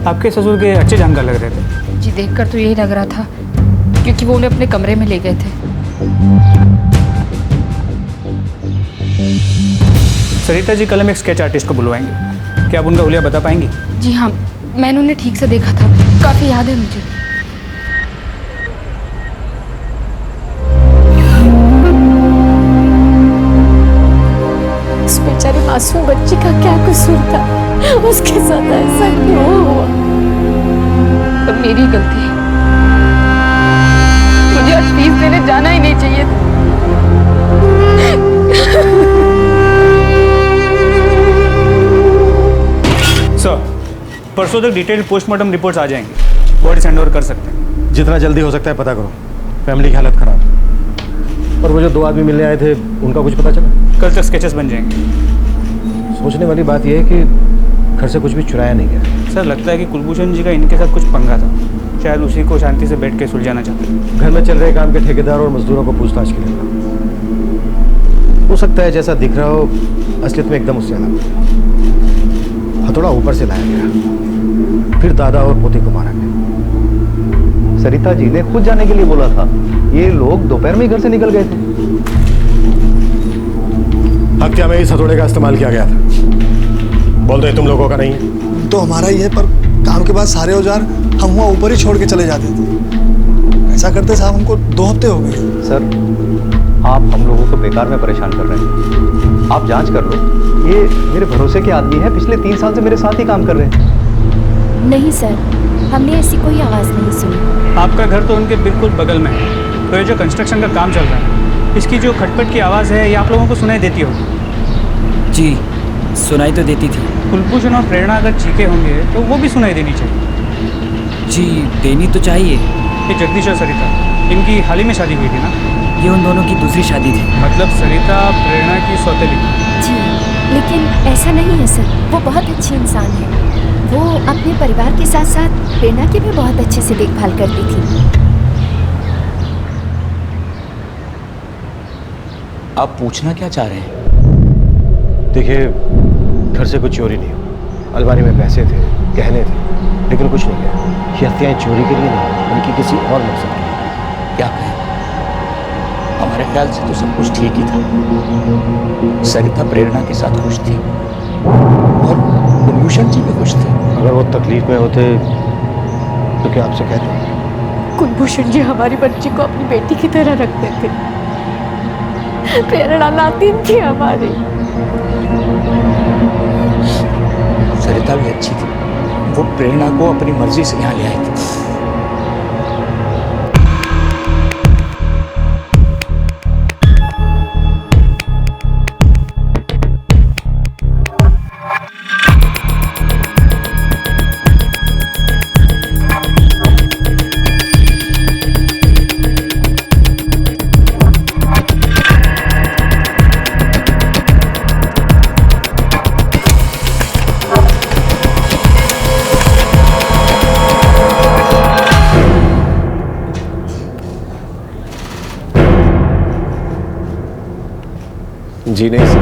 आपके ससुर के अच्छे जानकार लग रहे थे। जी देखकर तो यही लग रहा था, क्योंकि वो उन्हें अपने कमरे में ले गए थे। सरिता जी कल हम एक स्केच आर्टिस्ट को बुलवाएंगे, क्या आप उनका हुलिया बता पाएंगी? जी हाँ, मैंने उन्हें ठीक से देखा था, काफी याद है मुझे। उस बेचारे मासूम बच्ची का क्या कसूर था? उसके साथ ऐसा क्यों हुआ? पर मेरी गलती है, मुझे आज फीस देने जाना ही नहीं चाहिए था। सर, परसों तक डिटेल्ड पोस्टमार्टम रिपोर्ट्स आ जाएंगी, बॉडी हैंड ओवर कर सकते हैं। जितना जल्दी हो सकता है पता करो, फैमिली की हालत खराब। और वो जो 2 आदमी मिलने आए थे, उनका कुछ पता चला? कल तक स्केचेस बन जाएंगे। सोचने वाली बात यह है कि घर से कुछ भी चुराया नहीं गया। सर लगता है कि कुलभूषण जी का इनके साथ कुछ पंगा था, शायद उसी को शांति से बैठ के सुलझाना चाहते हैं। घर में चल रहे काम के ठेकेदार और मजदूरों को पूछताछ के लिए हो सकता है जैसा दिख रहा हो असलियत में एकदम उससे अलग। हथौड़ा ऊपर से लाया गया, फिर दादा और पोती को मारा गया। सरिता जी ने खुद जाने के लिए बोला था, ये लोग दोपहर में ही घर से निकल गए थे। हत्या में इस हथौड़े का इस्तेमाल किया गया था। बोल दो तुम लोगों का नहीं तो हमारा ही है, पर काम के बाद सारे औजार हम वहाँ ऊपर ही छोड़ के चले जाते थे। ऐसा करते साहब हमको 2 हफ्ते हो गए। सर आप हम लोगों को बेकार में परेशान कर रहे हैं। आप जांच कर लो, ये मेरे भरोसे के आदमी है, पिछले 3 साल से मेरे साथ ही काम कर रहे हैं। नहीं सर, हमने ऐसी कोई आवाज़ नहीं सुनी। आपका घर तो उनके बिल्कुल बगल में है, तो ये जो कंस्ट्रक्शन का काम चल रहा है, इसकी जो खटपट की आवाज़ है ये आप लोगों को सुनाई देती होगी। जी सुनाई तो देती थी। कुलभूषण और प्रेरणा अगर चीखे होंगे तो वो भी सुनाई देनी चाहिए। जी देनी तो चाहिए। ये जगदीश और सरिता, इनकी हाल ही में शादी हुई थी ना? ये उन दोनों की दूसरी शादी थी। मतलब सरिता प्रेरणा की सौतेली? जी, लेकिन ऐसा नहीं है सर, वो बहुत अच्छी इंसान है। वो अपने परिवार के साथ साथ प्रेरणा की भी बहुत अच्छे से देखभाल करती थी। आप पूछना क्या चाह रहे हैं? देखिए, घर से कुछ चोरी नहीं हुआ। अलमारी में पैसे थे, गहने थे, लेकिन कुछ नहीं गया। ये हत्याएं चोरी के लिए नहीं, बल्कि किसी और मकसद के लिए। क्या कहें, हमारे ख्याल से तो सब कुछ ठीक ही था। सरिता प्रेरणा के साथ खुश थी और कुलभूषण जी भी खुश थे। अगर वो तकलीफ में होते तो क्या आपसे कहते? कुलभूषण जी हमारी बच्ची को अपनी बेटी की तरह रखते थे। प्रेरणा नातिन थी हमारी। सरिता भी अच्छी थी, वो प्रेरणा को अपनी मर्जी से यहाँ ले आई थी। जी नहीं सर,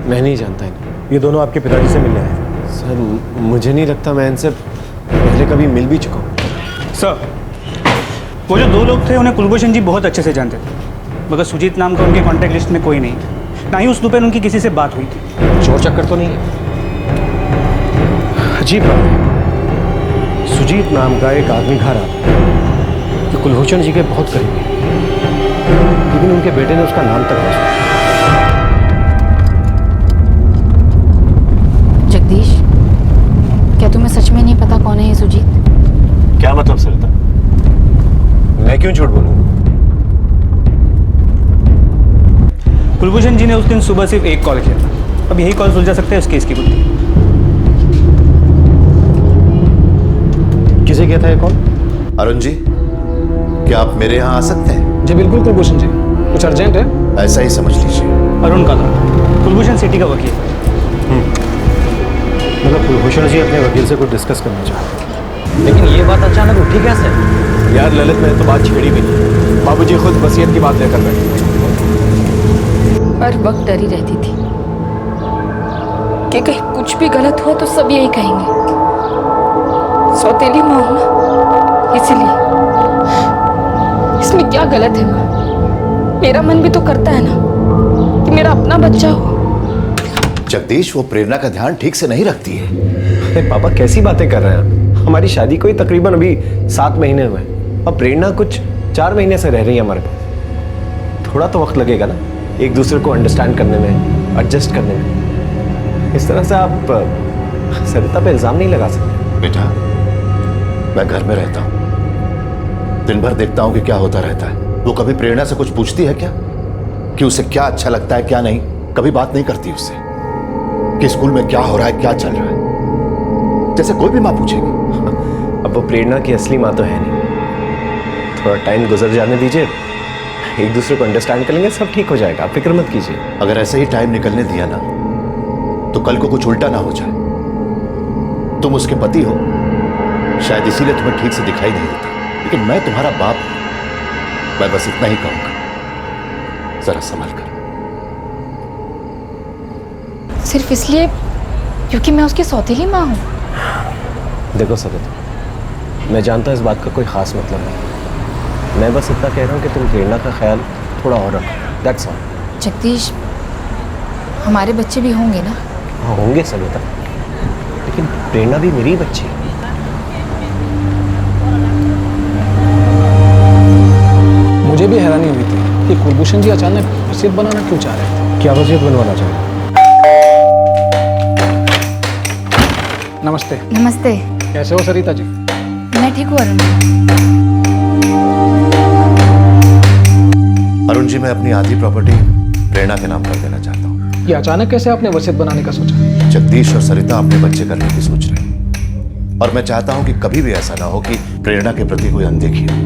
मैं नहीं जानता इन्हें। ये दोनों आपके पिताजी से मिलने आए थे। सर मुझे नहीं लगता मैं इनसे पहले कभी मिल भी चुका हूँ। सर, वो जो दो लोग थे उन्हें कुलभूषण जी बहुत अच्छे से जानते थे, मगर सुजीत नाम का उनके कॉन्टैक्ट लिस्ट में कोई नहीं, ना ही उस दोपहर उनकी किसी से बात हुई थी। चोर चक्कर तो नहीं है? अजीब बात है, सुजीत नाम का एक आदमी घर आता है जो कुलभूषण जी के बहुत करीब है, लेकिन उनके बेटे ने उसका नाम तक नहीं सुना। जगदीश, क्या तुम्हें सच में नहीं पता कौन है ये सुजीत? क्या मतलब सरिता? मैं क्यों झूठ बोलूं? कुलभूषण जी ने उस दिन सुबह सिर्फ एक कॉल किया था। अब यही कॉल सुलझा सकते हैं उस केस की बुद्धि। किसे किया था ये कॉल? अरुण जी, क्या आप मेरे यहाँ आ सकते हैं? जी बिल्कुल कुलभूषण जी, कुछ अर्जेंट है? ऐसा ही समझ लीजिए। अरुण का था, कुलभूषण सिटी का वकील। मतलब कुलभूषण जी अपने वकील से कुछ डिस्कस करना चाहते। लेकिन ये बात अचानक उठी कैसे? यार ललित, मैंने तो बात छेड़ी भी नहीं। बाबूजी खुद वसीयत की बात लेकर बैठे। हर वक्त डरी रहती थी कि कहीं कुछ भी गलत हो तो सब यही कहेंगे, सौतेली माँ हूं ना, इसलिए। इसमें क्या गलत है माँ? मेरा मन भी तो करता है ना कि मेरा अपना बच्चा हो। जगदीश, वो प्रेरणा का ध्यान ठीक से नहीं रखती है। अरे पापा, कैसी बातें कर रहे हैं आप? हमारी शादी को ही तकरीबन अभी 7 महीने हुए हैं और प्रेरणा कुछ 4 महीने से रह रही है हमारे पास। थोड़ा तो वक्त लगेगा ना एक दूसरे को अंडरस्टैंड करने में, एडजस्ट करने में। इस तरह से आप सरिता पे इल्जाम नहीं लगा सकते। बेटा, मैं घर में रहता हूँ, दिन भर देखता हूँ कि क्या होता रहता है। वो कभी प्रेरणा से कुछ पूछती है क्या, कि उसे क्या अच्छा लगता है क्या नहीं? कभी बात नहीं करती उससे कि स्कूल में क्या हो रहा है, क्या चल रहा है, जैसे कोई भी माँ पूछेगी। अब वो प्रेरणा की असली माँ तो है नहीं। थोड़ा टाइम गुजर जाने दीजिए, एक दूसरे को अंडरस्टैंड कर लेंगे, सब ठीक हो जाएगा, आप फिक्र मत कीजिए। अगर ऐसे ही टाइम निकलने दिया ना तो कल को कुछ उल्टा ना हो जाए। तुम उसके पति हो, शायद इसीलिए तुम्हें ठीक से दिखाई नहीं देता, लेकिन मैं तुम्हारा बाप हूं। मैं बस इतना ही कहूंगा, जरा संभल कर। सिर्फ इसलिए क्योंकि मैं उसकी सौतेली माँ हूँ? देखो सरिता, मैं जानता हूँ इस बात का कोई खास मतलब नहीं। मैं बस इतना कह रहा हूँ कि तुम प्रेरणा का ख्याल थोड़ा और रखो, दैट्स ऑल। जगदीश, हमारे बच्चे भी होंगे ना? हाँ होंगे सरिता, लेकिन प्रेरणा भी मेरी बच्ची है। मुझे भी हैरानी हुई थी कि कुलभूषण जी अचानक वसीयत बनाना क्यों चाह रहे थे। क्या वसीयत बनवाना चाह रहे? नमस्ते। नमस्ते। कैसे हो सरिता जी? मैं ठीक हूँ अरुण। अरुण जी, मैं अपनी आधी प्रॉपर्टी प्रेरणा के नाम कर देना चाहता हूँ। ये अचानक कैसे आपने वसीयत बनाने का सोचा? जगदीश और सरिता अपने बच्चे करने की सोच रहे हैं और मैं चाहता हूँ कि कभी भी ऐसा ना हो कि प्रेरणा के प्रति कोई अनदेखी हो।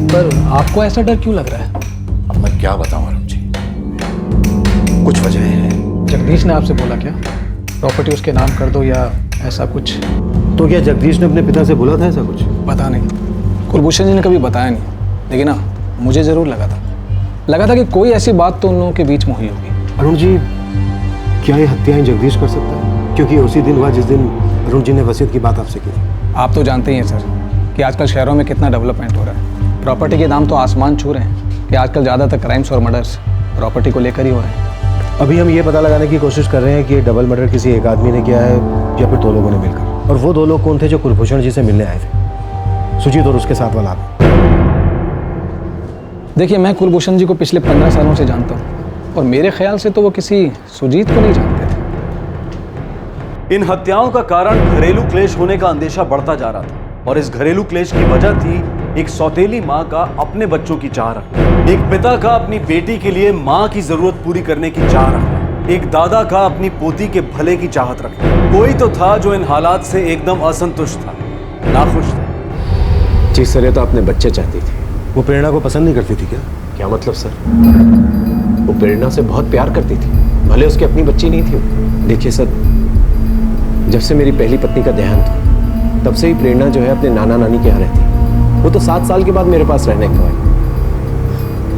पर आपको ऐसा डर क्यों लग रहा है? अब मैं क्या बताऊं अरुण जी, कुछ वजह है। जगदीश ने आपसे बोला क्या प्रॉपर्टी उसके नाम कर दो या ऐसा कुछ? तो क्या जगदीश ने अपने पिता से बोला था ऐसा कुछ? पता नहीं, कुलभूषण जी ने कभी बताया नहीं, लेकिन ना मुझे जरूर लगा था कि कोई ऐसी बात तो उन लोगों के बीच में हुई होगी। अरुण जी, क्या ये हत्याएं जगदीश कर सकता है? क्योंकि उसी दिन हुआ जिस दिन अरुण जी ने वसीयत की बात आपसे की थी। आप तो जानते ही हैं सर कि आजकल शहरों में कितना डेवलपमेंट हो रहा है। प्रॉपर्टी के दाम तो आसमान छू रहे हैं कि आजकल ज़्यादातर क्राइम्स और मर्डर्स प्रॉपर्टी को लेकर ही हो रहे हैं। अभी हम ये पता लगाने की कोशिश कर रहे हैं कि ये डबल मर्डर किसी एक आदमी ने किया है या फिर दो लोगों ने मिलकर। और वो दो लोग कौन थे जो कुलभूषण जी से मिलने आए थे? सुजीत और उसके साथ वाला आदमी। देखिए, मैं कुलभूषण जी को पिछले 15 सालों से जानता हूँ और मेरे ख्याल से तो वो किसी सुजीत को नहीं जानते थे। इन हत्याओं का कारण घरेलू क्लेश होने का अंदेशा बढ़ता जा रहा था और इस घरेलू क्लेश की वजह थी एक सौतेली माँ का अपने बच्चों की चाह रखना, एक पिता का अपनी बेटी के लिए माँ की जरूरत पूरी करने की चाह रखना, एक दादा का अपनी पोती के भले की चाहत रखना। कोई तो था जो इन हालात से एकदम असंतुष्ट था, नाखुश था। जी सरिता अपने बच्चे चाहती थी, वो प्रेरणा को पसंद नहीं करती थी क्या? क्या मतलब सर? वो प्रेरणा से बहुत प्यार करती थी, भले उसकी अपनी बच्ची नहीं थी। देखिए सर, जब से मेरी पहली पत्नी का देहांत हुआ तब से ही प्रेरणा जो है अपने नाना नानी के यहाँ रहती। वो तो 7 साल के बाद मेरे पास रहने को आई।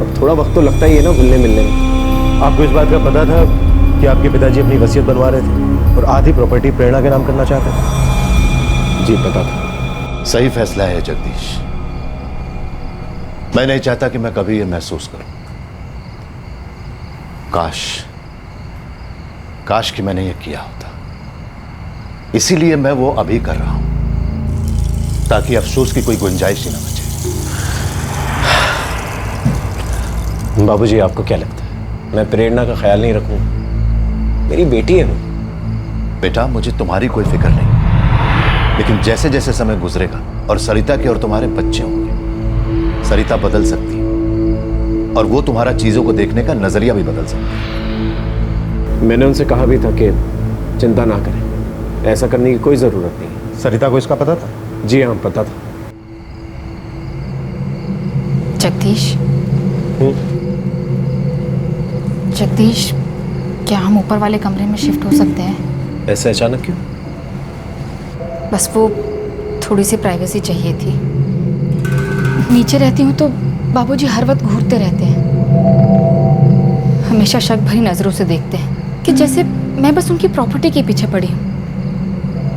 अब थोड़ा वक्त तो लगता ही है ना घुलने मिलने में। आपको इस बात का पता था कि आपके पिताजी अपनी वसीयत बनवा रहे थे और आधी प्रॉपर्टी प्रेरणा के नाम करना चाहते थे? जी पता था। सही फैसला है जगदीश। मैं नहीं चाहता कि मैं कभी ये महसूस करूं। काश कि मैंने ये किया होता। इसीलिए मैं वो अभी कर रहा हूं ताकि अफसोस की कोई गुंजाइश ही ना बचे। बाबूजी, आपको क्या लगता है मैं प्रेरणा का ख्याल नहीं रखूं? मेरी बेटी है वो। बेटा, मुझे तुम्हारी कोई फिक्र नहीं, लेकिन जैसे जैसे समय गुजरेगा और सरिता के और तुम्हारे बच्चे होंगे, सरिता बदल सकती है और वो तुम्हारा चीजों को देखने का नजरिया भी बदल सकती है। मैंने उनसे कहा भी था कि चिंता ना करें, ऐसा करने की कोई जरूरत नहीं। सरिता को इसका पता था? जी हाँ, पता था। जगदीश, जगदीश, क्या हम ऊपर वाले कमरे में शिफ्ट हो सकते हैं? ऐसे अचानक क्यों? बस वो थोड़ी सी प्राइवेसी चाहिए थी। नीचे रहती हूँ तो बाबूजी हर वक्त घूरते रहते हैं, हमेशा शक भरी नजरों से देखते हैं कि जैसे मैं बस उनकी प्रॉपर्टी के पीछे पड़ी हूँ,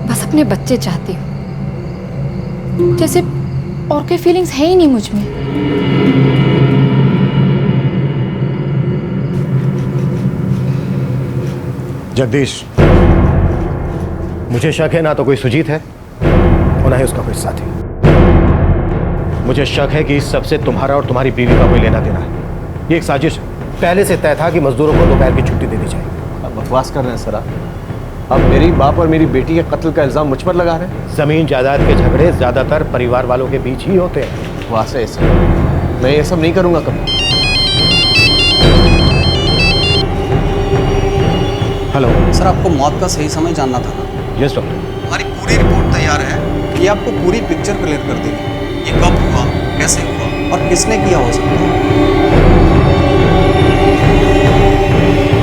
बस अपने बच्चे चाहती हूँ, जैसे और कोई फीलिंग्स है ही नहीं मुझ में। जगदीश, मुझे शक है ना तो कोई सुजीत है और ना ही उसका कोई साथी। मुझे शक है कि इस सबसे तुम्हारा और तुम्हारी बीवी का कोई लेना देना है। ये एक साजिश है। पहले से तय था कि मजदूरों को दोपहर की छुट्टी दे दी जाए। अब बकवास कर रहे हैं सर। अब मेरी बाप और मेरी बेटी के कत्ल का इल्जाम मुझ पर लगा रहे हैं। जमीन जायदाद के झगड़े ज्यादातर परिवार वालों के बीच ही होते हैं। बकवास है सर, मैं ये सब नहीं करूंगा कभी। हेलो सर, आपको मौत का सही समय जानना था ना? Yes doctor. हमारी पूरी रिपोर्ट तैयार है, ये आपको पूरी पिक्चर क्लियर कर देगी। ये कब हुआ, कैसे हुआ और किसने किया हो सकता है।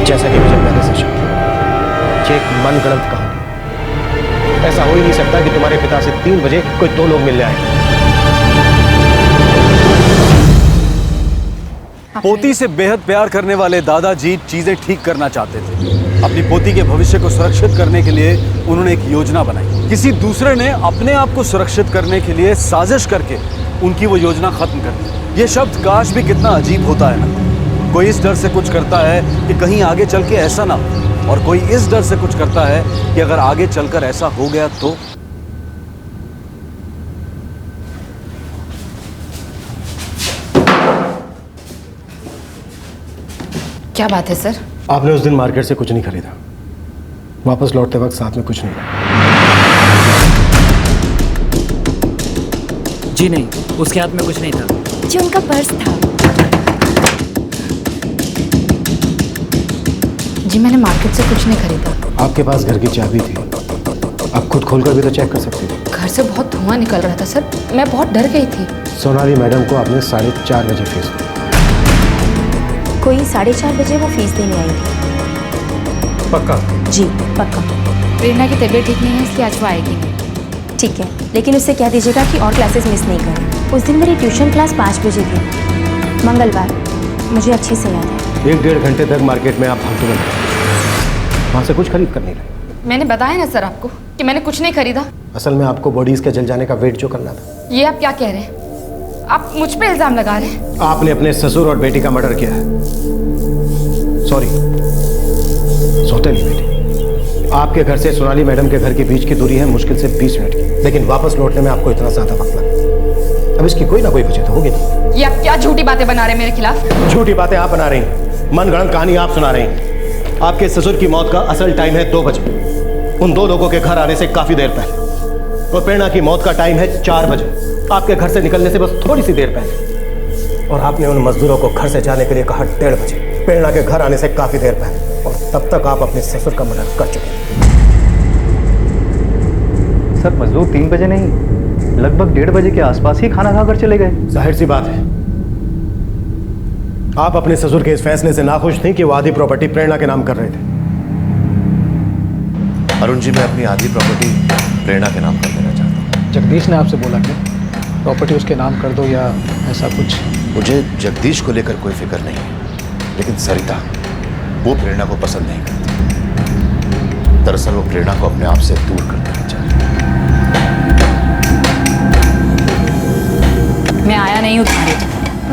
जैसा कि मुझे पहले से शक था, ये एक मनगढ़ंत कहानी। ऐसा हो ही नहीं सकता कि तुम्हारे पिता से 3 बजे कोई 2 लोग मिलने आए। पोती से बेहद प्यार करने वाले दादाजी चीजें ठीक करना चाहते थे। अपनी पोती के भविष्य को सुरक्षित करने के लिए उन्होंने एक योजना बनाई। किसी दूसरे ने अपने आप को सुरक्षित करने के लिए साजिश करके उनकी वो योजना खत्म कर दी। ये शब्द काश भी कितना अजीब होता है ना। कोई इस डर से कुछ करता है कि कहीं आगे चल के ऐसा ना हो, और कोई इस डर से कुछ करता है कि अगर आगे चलकर ऐसा हो गया तो। क्या बात है सर? आपने उस दिन मार्केट से कुछ नहीं खरीदा, वापस लौटते वक्त साथ में कुछ नहीं। जी नहीं, उसके हाथ में कुछ नहीं था। जो उनका पर्स था। जी मैंने मार्केट से कुछ नहीं खरीदा। आपके पास घर की चाबी थी, आप खुद खोलकर भी तो चेक कर सकते थे। घर से बहुत धुआं निकल रहा था सर, मैं बहुत डर गई थी। सोनाली मैडम को आपने 4:30 बजे फीस दी। कोई 4:30 बजे वो फीस देने आई थी। पक्का? जी पक्का। प्रेरणा की तबीयत ठीक नहीं है इसलिए आज वो आएगी नहीं। ठीक है, लेकिन उससे कह दीजिएगा कि और क्लासेस मिस नहीं करें। उस दिन मेरी ट्यूशन क्लास 5 बजे थी, मंगलवार, मुझे अच्छे से याद है। 1-1.5 घंटे तक मार्केट में आप फालतू बन गए, वहाँ से कुछ खरीद कर नहीं लाए। मैंने बताया ना सर आपको कि मैंने कुछ नहीं खरीदा। असल में आपको बॉडीज के जल जाने का वेट जो करना था। ये आप क्या कह रहे हैं? आप मुझ पे इल्जाम लगा रहे हैं। आपने अपने ससुर और बेटी का मर्डर किया है। सॉरी, सौतेली बेटी। आपके घर से सोनाली मैडम के घर के बीच की दूरी है मुश्किल से 20 मिनट की, लेकिन वापस लौटने में आपको इतना ज्यादा वक्त लगा। अब इसकी कोई ना कोई वजह तो होगी नहीं। ये आप क्या झूठी बातें बना रहे हैं मेरे खिलाफ? झूठी बातें आप बना रही हैं, मनगढ़ंत कहानी आप सुना रही हैं। आपके ससुर की मौत का असल टाइम है 2 बजे, उन 2 लोगों के घर आने से काफी देर पहले। और प्रेरणा की मौत का टाइम है 4 बजे, आपके घर से निकलने से बस थोड़ी सी देर पहले। और आपने उन मजदूरों को घर से जाने के लिए कहा 1:30 बजे, प्रेरणा के घर आने से काफी देर पहले। और तब तक आप अपने ससुर का मर्डर कर चुके हैं। सर मजदूर 3 बजे नहीं, लगभग 1:30 बजे के आसपास ही खाना खाकर चले गए। जाहिर सी बात है, आप अपने ससुर के इस फैसले से नाखुश थी कि वो आधी प्रॉपर्टी प्रेरणा के नाम कर रहे थे। अरुण जी, मैं अपनी आधी प्रॉपर्टी प्रेरणा के नाम कर देना चाहता हूँ। जगदीश ने आपसे बोला कि प्रॉपर्टी उसके नाम कर दो या ऐसा कुछ? मुझे जगदीश को लेकर कोई फिक्र नहीं है, लेकिन सरिता वो प्रेरणा को पसंद नहीं करती। दरअसल वो प्रेरणा को अपने आप से दूर कर देना चाहती है। मैं आया नहीं हूँ तुम्हारे।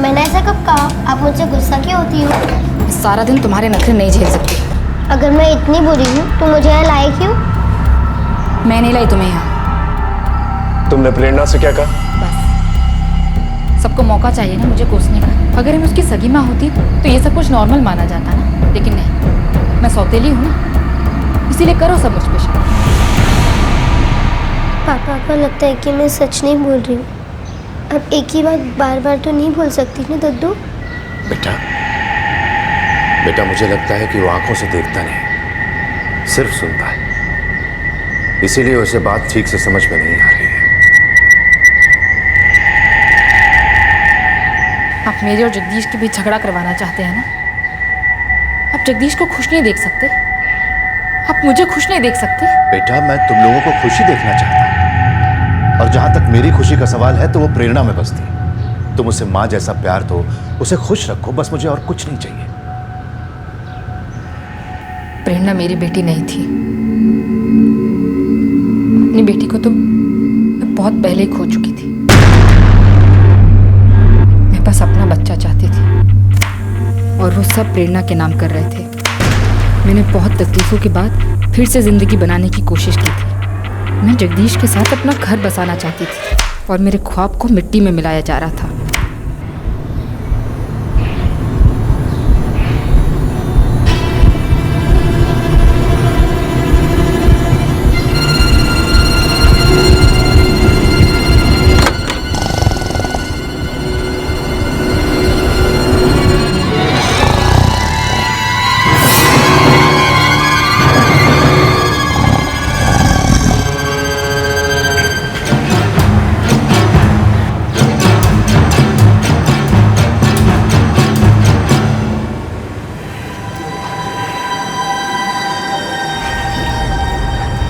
मैंने ऐसा कब कहा? आप मुझसे गुस्सा क्यों होती हो? सारा दिन तुम्हारे नखरे नहीं झेल सकती। अगर मैं इतनी बुरी हूँ तो मुझे यहाँ लाए क्यों? मैं नहीं लाई तुम्हें यहाँ। तुमने प्रेरणा से क्या कहा? सबको मौका चाहिए ना मुझे कोसने का। अगर मैं उसकी सगी माँ होती तो ये सब कुछ नॉर्मल माना जाता ना, लेकिन नहीं, मैं सौतेली हूँ ना, इसीलिए करो सब मुझ पे शक। पापा को लगता है कि मैं सच नहीं बोल रही हूँ। अब एक ही बात बार बार तो नहीं बोल सकती ना दद्दू। बेटा मुझे लगता है कि वो आंखों से देखता नहीं, सिर्फ सुनता है, इसीलिए उसे बात ठीक से समझ में नहीं आ रही है। आप मेरे और जगदीश के बीच झगड़ा करवाना चाहते हैं ना? आप जगदीश को खुश नहीं देख सकते? आप मुझे खुश नहीं देख सकते? बेटा मैं तुम लोगों को खुशी देखना चाहता हूं, और जहां तक मेरी खुशी का सवाल है तो वो प्रेरणा में बसती है। तुम उसे मां जैसा प्यार दो, उसे खुश रखो, बस मुझे और कुछ नहीं चाहिए। प्रेरणा मेरी बेटी नहीं थी। अपनी बेटी को तो मैं बहुत पहले ही खो चुकी थी। मैं बस अपना बच्चा चाहती थी और वो सब प्रेरणा के नाम कर रहे थे। मैंने बहुत तकलीफों के बाद फिर से जिंदगी बनाने की कोशिश की थी। मैं जगदीश के साथ अपना घर बसाना चाहती थी और मेरे ख्वाब को मिट्टी में मिलाया जा रहा था।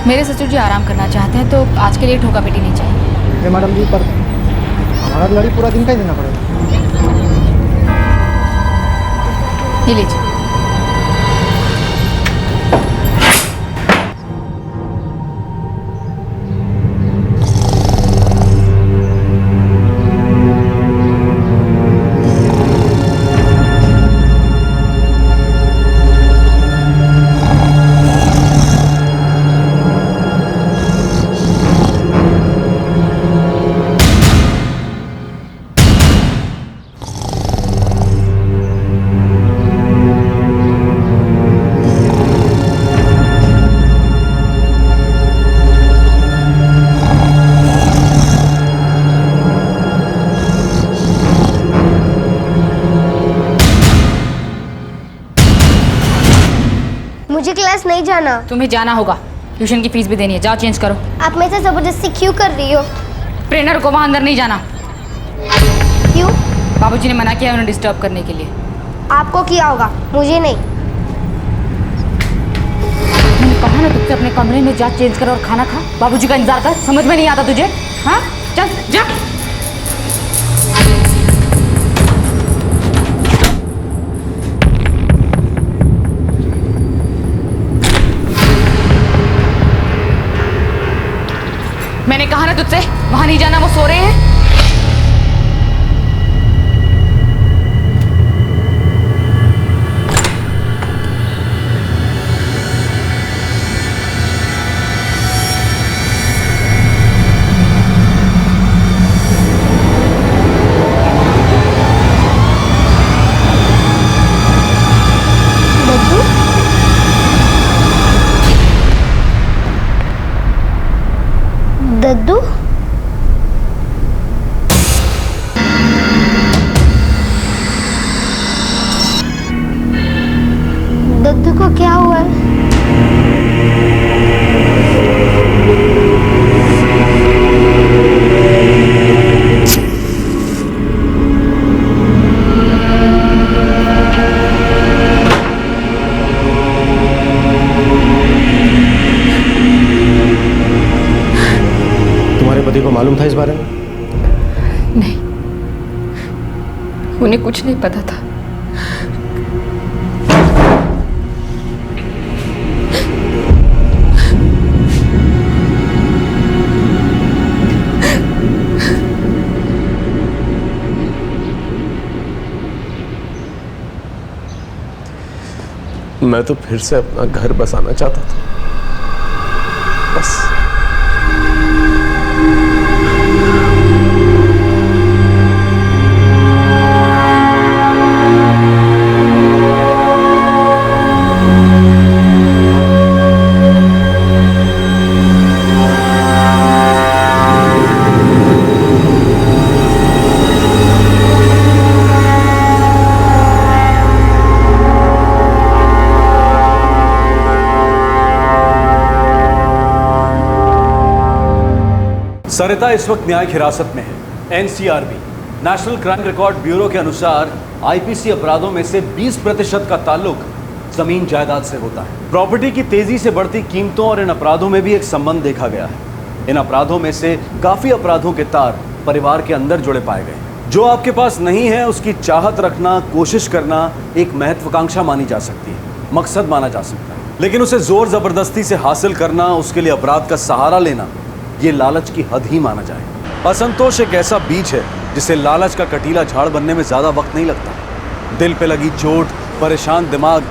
मेरे ससुर जी आराम करना चाहते हैं तो आज के लिए ठोका बेटी नहीं चाहिए। मैडम जी, पर हमारा लड़ी पूरा दिन का ही देना पड़ेगा। ये लीजिए। क्लास नहीं जाना। तुम्हें जाना होगा, ट्यूशन की फीस भी देनी है। जाओ चेंज करो। आप मेरे से जबरदस्ती क्यों कर रही हो? ट्रेनर को वहाँ अंदर नहीं जाना। क्यों? बाबूजी ने मना किया उन्हें डिस्टर्ब करने के लिए। आपको किया होगा, मुझे नहीं। मैंने कहा ना तुझसे अपने कमरे में जा, चेंज कर और खाना खा। बाबूजी का इंतजार कर। समझ में नहीं आता तुझे? हाँ चल जा। मैंने कहा ना तुझसे वहां नहीं जाना, वो सो रहे हैं। दद्दू? दद्दू को क्या हुआ है? पति को मालूम था इस बारे में? नहीं, उन्हें कुछ नहीं पता था। मैं तो फिर से अपना घर बसाना चाहता था, बस। सरिता इस वक्त न्यायिक हिरासत में है। NCRB national crime record bureau के अनुसार आईपीसी अपराधों में से 20% का ताल्लुक जमीन जायदाद से होता है। प्रॉपर्टी की तेजी से बढ़ती कीमतों और इन अपराधों में भी एक संबंध देखा गया है। इन अपराधों में से काफी अपराधों के तार परिवार के अंदर जुड़े पाए गए। जो आपके पास नहीं है उसकी चाहत रखना, कोशिश करना एक महत्वाकांक्षा मानी जा सकती है, मकसद माना जा सकता है, लेकिन उसे जोर जबरदस्ती से हासिल करना, उसके लिए अपराध का सहारा लेना, ये लालच की हद ही माना जाए। असंतोष एक ऐसा बीज है जिसे लालच का कटीला झाड़ बनने में ज्यादा वक्त नहीं लगता। दिल पे लगी चोट, परेशान दिमाग,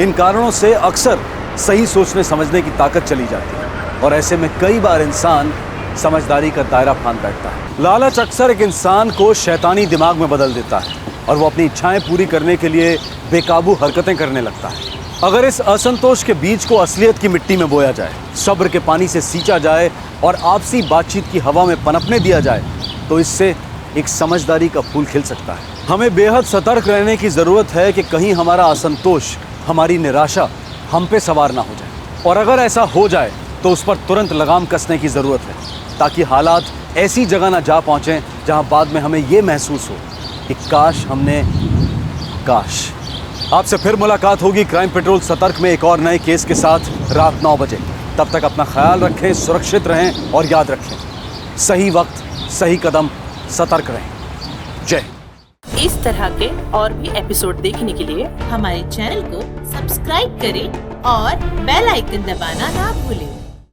इन कारणों से अक्सर सही सोचने समझने की ताकत चली जाती है और ऐसे में कई बार इंसान समझदारी का दायरा फांद बैठता है। लालच अक्सर एक इंसान को शैतानी दिमाग में बदल देता है और वो अपनी इच्छाएं पूरी करने के लिए बेकाबू हरकतें करने लगता है। अगर इस असंतोष के बीज को असलियत की मिट्टी में बोया जाए, सब्र के पानी से सींचा जाए और आपसी बातचीत की हवा में पनपने दिया जाए तो इससे एक समझदारी का फूल खिल सकता है। हमें बेहद सतर्क रहने की ज़रूरत है कि कहीं हमारा असंतोष, हमारी निराशा हम पे सवार ना हो जाए, और अगर ऐसा हो जाए तो उस पर तुरंत लगाम कसने की ज़रूरत है ताकि हालात ऐसी जगह ना जा पहुँचें जहाँ बाद में हमें ये महसूस हो कि काश। आपसे फिर मुलाकात होगी क्राइम पेट्रोल सतर्क में एक और नए केस के साथ रात 9 बजे। तब तक अपना ख्याल रखें, सुरक्षित रहें और याद रखें, सही वक्त, सही कदम, सतर्क रहें। जय। इस तरह के और भी एपिसोड देखने के लिए हमारे चैनल को सब्सक्राइब करें और बेल आइकन दबाना ना भूलें।